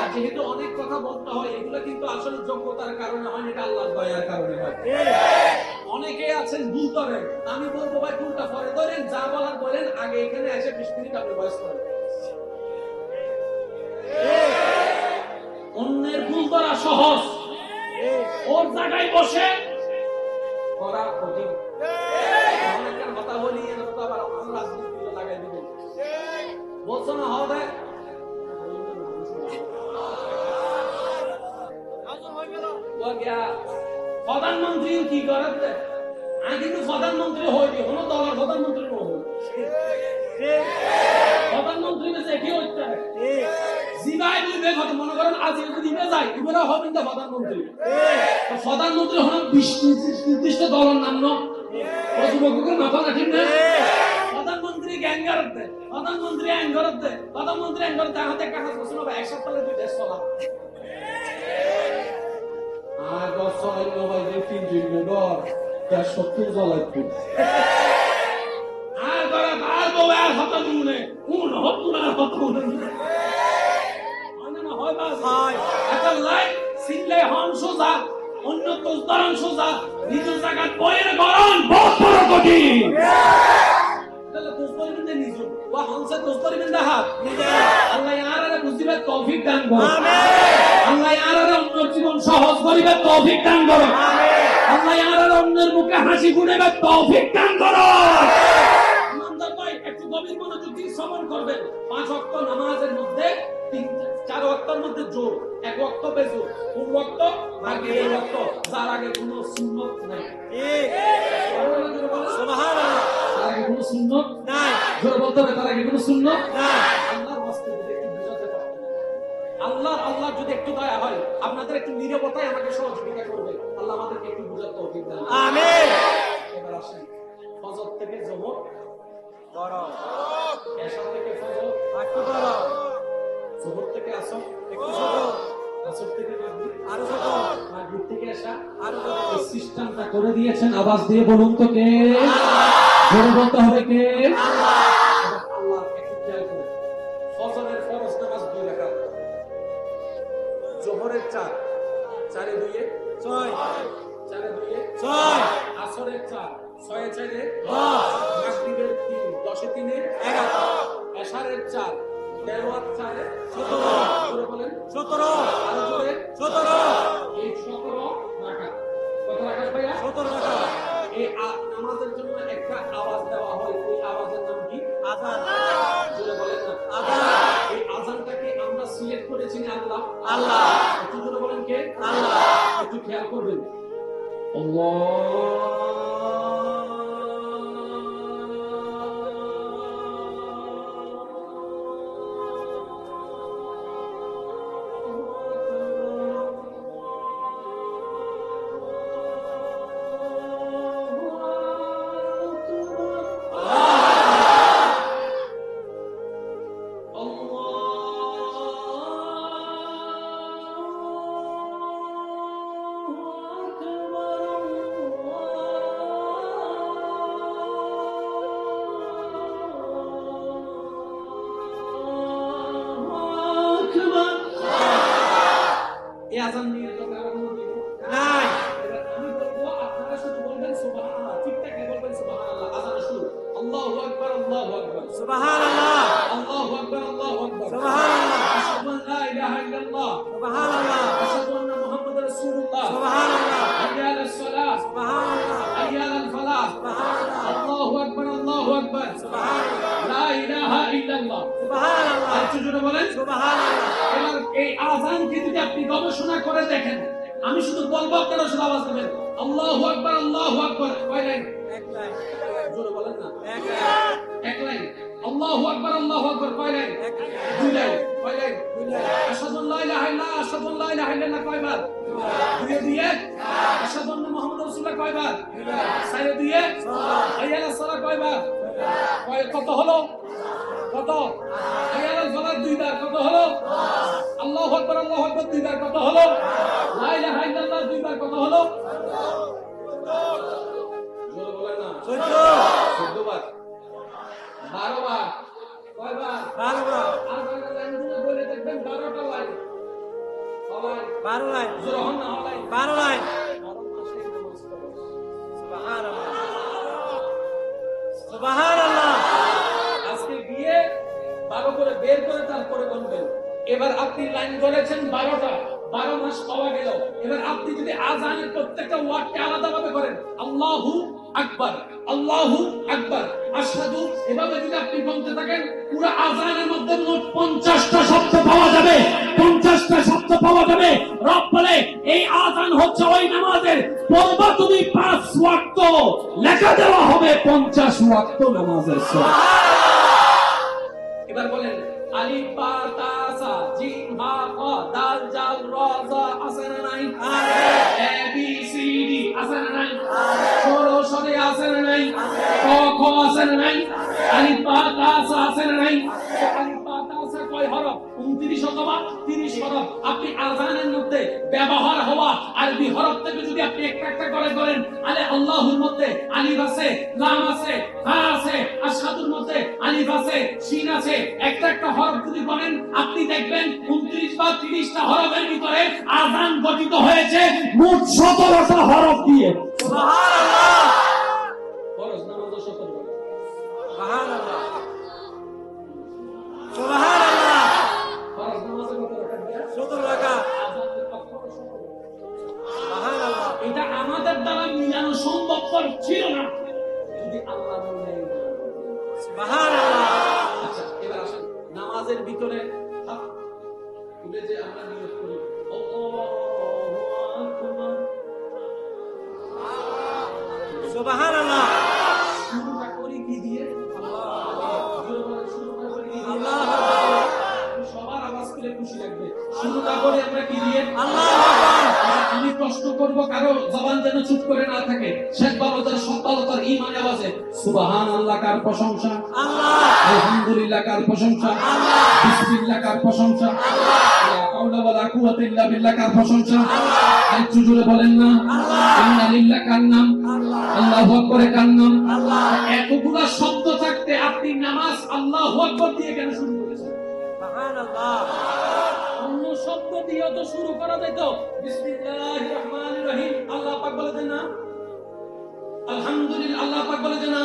আর যেহেতু অনেক কথা বলতে হয়, এগুলো কিন্তু আসলে যোগ্যতার কারণে হয়, এটা আল্লাহর দয়ার কারণে হয়। অনেকে আছেন ভুল করেন, আমি বলবো ভাই ভুলটা পরে ধরেন, যা বলার বলেন, আগে এখানে এসে 20 মিনিট আপনি বয়স করেন। অন্যের ভুল করা সহজ, ওর জায়গায় বসে করা কঠিন। অনেকের কথা বলি আবার রাজনীতি লাগাই দিবেন, বলছো না হবে। প্রধানমন্ত্রী কি করে? আমি কিন্তু প্রধানমন্ত্রী হইনি, কোনো দলের প্রধানমন্ত্রী নয়। প্রধানমন্ত্রী কি হচ্ছে জিবাই বুঝবে, মনে করেন আজ দিবে যাই এবারে হবেন না প্রধানমন্ত্রী। প্রধানমন্ত্রী হন নির্দিষ্ট দলের নাম মাথা না, ঠিক না? প্রধানমন্ত্রী গ্যাঙ্গারত দেয়, প্রধানমন্ত্রী অ্যাঙ্গারত দেয়, প্রধানমন্ত্রী অ্যাঙ্গারত দেয়। হাতে কাজ করছে না ভাই, এক সপ্তাহে 2 দেশ চলা। আর 10 চলাই ভাই, 3 জন ডর 70 চলাইতে আর করে আর বলে আর হত নুনে কোন হত না হত নুনে না হয় বাস হয়। একটা লাইক সিনলে হন সোজা, অন্য তো উদাহরণ সোজা, নিজের জায়গা বইয়ের গরম বহুত বড় কঠিন। দোস্তরিবেন হাত
নিজে
আল্লাহ ইয়ারারে বুঝিবে তৌফিক দান করো
আমিন
আল্লাহ ইয়ারারে অন্যের জীবন সহজ করিবে তৌফিক দান করো
আমিন
আল্লাহ ইয়ারারে অন্যের মুখে হাসি ফুটাবে তৌফিক দান করো ইমানদার ভাই একটু গভীর মনোযোগ দিয়ে শ্রবণ করবেন 5 ওয়াক্ত নামাজের মধ্যে 4 ওয়াক্তের মধ্যে জোর 1 ওয়াক্ত বেজোর কোন ওয়াক্ত আগে এই ওয়াক্ত যার আগে কোনো সুন্নাত নাই
ঠিক সুবহানাল্লাহ
তার আগে কোনো সুন্নাত
নাই
জোরে বলতে হবে তার আগে কোনো সুন্নাত
নাই
আল্লাহর ওয়াস্তে যদি একটু বুঝাতে পারেন আল্লাহ যদি একটু দয়া হয় আপনাদের একটু নীরবতায় আমাকে সহযোগিতা করবে আল্লাহ আমাদেরকে একটু বুঝার তৌফিক দান করুন।
আমিন
এবার আসেন ফজর থেকে যোহর
বড়
এশা থেকে ফজর
একটু বড়
যোহর থেকে আসর
একটু ছোট
আসর থেকে মাগরিব
আরো ছোট
মাগরিব থেকে এশা
আরো ছোট
এই সিস্টেমটা করে দিয়েছেন আওয়াজ দিয়ে বলুন তো কে জোরে বলতে হবে কে আল্লাহ একটু খেয়াল করুন ফজরের ফরজ নামাজ 2 রাকাত যোহরের 4 4 এ 2 এ
6
4 এ 2 এ
6
আসরের 4 6 এ 4 এ
10
মাগরিবের 3 10 এ 3 এ
11
এশারের 4 13 আর 4 এ
17
জোরে বলেন
17
আরো জোরে
17
এই 17 রাকাত কত রাকাত ভাইয়া
17 টাকা
এই নামাজের জন্য একটা আওয়াজ দেওয়া হয় ওই আওয়াজের নাম কি
আজান
জোরে বলেন না
আজান
এই আজানটাকে আমরা সিলেক্ট করেছি না আল্লাহ
আল্লাহ
একটু জোরে বলেন কে
আল্লাহ
একটু খেয়াল করবেন এই আজান নিয়ে তো কারো কোনো দিন
নাই
এবার আমি বলবো আপনারা শুধু বলবেন সুবহানাল্লাহ ঠিকঠাক বলবেন সুবহানাল্লাহ আজান শুরু আল্লাহু আকবার আল্লাহু আকবার
সুবহানাল্লাহ
আল্লাহু আকবার আল্লাহু আকবার
সুবহানাল্লাহ
আশহাদু আন লা ইলাহা ইল্লাল্লাহ
সুবহানাল্লাহ
আশহাদু আন্না মুহাম্মাদার রাসূলুল্লাহ
সুবহানাল্লাহ
হাইয়া আলাস সালাহ
সুবহানাল্লাহ
হাইয়া আলাল ফালাহ
সুবহানাল্লাহ
আল্লাহু আকবার আল্লাহু আকবার
সুবহানাল্লাহ
লা ইলাহা ইল্লাল্লাহ
সুবহানাল্লাহ
আর একটু জোরে বলেন
সুবহানাল্লাহ
এবার এই আযানকে যদি আপনি গবেষণা করে দেখেন আমি শুধু বলবো আপনারা শুধু আওয়াজ দেবেন আল্লাহু আকবার কয় লাইন
এক লাইন
জোরে বলেন না
এক লাইন
এক লাইন আল্লাহু আকবার কয় লাইন
এক লাইন
2 লাইন কয় লাইন
দুই লাইন
আশহাদু আল্লা ইলাহা ইল্লাল্লাহ আশহাদু আল্লা ইলাহা ইল্লাল্লাহ কয়বার দুইয়ে দুইয়ে আশহাদু আন্না মুহাম্মাদুর রাসূলুল্লাহ কয়বার সাইরে দুইয়ে হাইয়া আলাস সালাহ কয়বার কত হলো কত হাইয়া আলাল ফালাহ দুইবার কত হলো আল্লাহু আকবার দুইবার কত হলো লা ইলাহা ইল্লাল্লাহ দুইবার কত হলো জোরে বলেন না 14 বার 12 বার কয়বার
12 বার
আর কয়টা লাইন গুলো বলে দেখবেন 12টা লাইন সবাই
12 লাইন
জোরে হন না লাইন
12 লাইন
12 মাসে নামাজ পড়ো
সুবহানাল্লাহ সুবহানাল্লাহ
আজকে গিয়ে ভালো করে বের করে তারপরে বলবেন এবার আপনি লাইন ধরেছেন 12টা 12 মাস পাওয়া গেল এবার আপনি যদি আযানের প্রত্যেকটা ওয়ার্ডকে আলাদাভাবে করেন আল্লাহু আকবার আশহাদু এভাবে যদি আপনি বলতে থাকেন পুরো আযানের মধ্যে মোট 50টা শব্দ পাওয়া যাবে 50টা শব্দ পাওয়া যাবে রব বলে এই আযান হচ্ছে ওই নামাজের পড়বা তুমি 5 ওয়াক্ত লেখা দেওয়া হবে 50 ওয়াক্ত নামাজের সওয়াব এবার বলেন আলিফ বা তা সা জিম হা ক দাল জাল র জা আছে না নাই এ বি সি ডি আছে না নাই সরো সরে আছে না নাই ক খ আছে না নাই আলিফ বা তা সা আছে না নাই আলিফ বা তা সা কয় হরফ 29 অথবা 30 হরফ আপনি আযানের মধ্যে ব্যবহার হওয়া আরবি হরফ থেকে যদি আপনি একটা একটা করে করেন আলে আল্লাহুর মধ্যে আলিফ আছে লাম আছে হা আছে আশহাদুর মধ্যে আলিফ আছে শিন আছে একটা একটা হরফ যদি বলেন আপনি দেখবেন 29 বা 30টা হরফের ভিতরে আযান গঠিত হয়েছে মোট 17টা হরফ দিয়ে
সুবহানাল্লাহ
ফরজ নামাজ 17
সুবহানাল্লাহ
ছিল না যদি আল্লাহ বলেন।
সুবহানাল্লাহ।
আচ্ছা এবার আসেন নামাজের ভিতরে হাত তুলে যে আমরা নিয়ত করি আল্লাহু আকবার,
সুবহানাল্লাহ।
শুরুটা করি কি দিয়ে? শুরুটা করি কি দিয়ে?
আল্লাহু আকবার।
সবার আওয়াজ করে খুশি লাগবে। শুরুটা করে আমরা কি দিয়ে?
আল্লাহু আকবার।
আমি প্রশ্ন করব, কারো জবান যেন চুপ করে না থাকে। শেখ বাবাজার সত্তালতার ইমানে আওয়াজে সুবহানাল্লাহ কার প্রশংসা,
আল্লাহ।
আলহামদুলিল্লাহ কার প্রশংসা, বিসমিল্লাহ কার প্রশংসা, লা হাওলা ওয়ালা কুওয়াতা ইল্লা বিল্লাহ কার প্রশংসা। একটু জোরে বলেন না ইন্না লিল্লাহ কার নাম, আল্লাহু আকবার কার নাম। এতগুলা শব্দ থাকতে আপনি নামাজ আল্লাহু আকবার দিয়ে কেন শুরু করেছেন?
সুবহানাল্লাহ।
অন্য শব্দ দিয়ে তো শুরু করা যেত। বিসমিল্লাহির রহমানির রহিম আল্লাহ পাক বলে দেন না, আলহামদুলিল্লাহ আল্লাহ পাক বলে দেন না।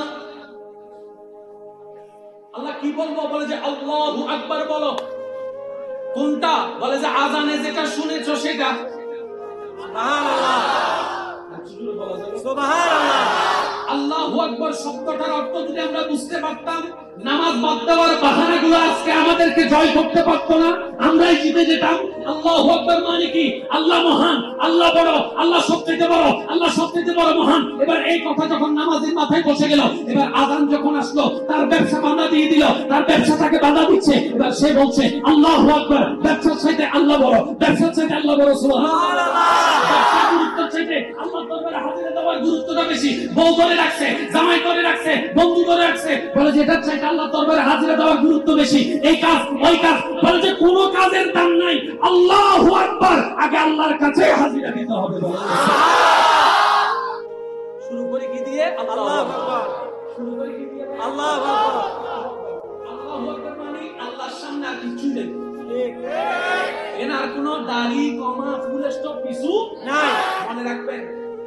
আল্লাহ কি বলবো? বলে যে আল্লাহু আকবার বলো। কোনটা? বলে যে আজানে যেটা শুনেছো সেটা।
সুবহানাল্লাহ।
বলা যাবে
সুবহানাল্লাহ।
আল্লাহু আকবার শব্দটার অর্থ যদি আমরা বুঝতে পারতাম, নামাজ বাদ দেওয়ার বাহানাগুলো আজকে আমাদেরকে জয় করতে পারতো না, আমরাই জিতে যেতাম। আল্লাহু আকবার মানে কি? আল্লাহ মহান, আল্লাহ বড়, আল্লাহ সবচেয়ে বড়, আল্লাহ সবচেয়ে বড় মহান। এবার এই কথা যখন নামাজের মাথায় বসে গেল, এবার আযান যখন আসলো, তার ব্যবসা বাধা দিয়ে দিল, তার ব্যবসাটাকে বাধা দিচ্ছে। এবার সে বলছে আল্লাহু আকবার, ব্যবসার চাইতে আল্লাহ বড়, ব্যবসার চাইতে আল্লাহ বড়। সুবহানাল্লাহ। ব্যবসার গুরুত্বের চাইতে আল্লাহর দরবারে হাজিরা দেওয়ার গুরুত্বটা বেশি। বউ করে রাখছে, জামাই করে রাখছে, বন্ধু করে রাখছে, বলে যে এটার চাইতে আল্লাহর দরবারে হাজিরা দেওয়ার গুরুত্ব বেশি। এই কাজ ওই কাজ, বলে যে কোনো কাজের দাম নাই। আল্লাহু আকবার, আগে আল্লাহর কাছে হাজিরা দিতে হবে।
শুরু করি কি দিয়ে? আল্লাহু আকবার।
শুরু করে কি দিয়ে?
আল্লাহু আকবার।
আল্লাহু আকবার মানে আল্লাহর সামনে আর কিছু নেই।
ঠিক।
এনার কোনো দাড়ি কমা ফুল স্টপ কিছু
নাই।
মনে রাখবেন।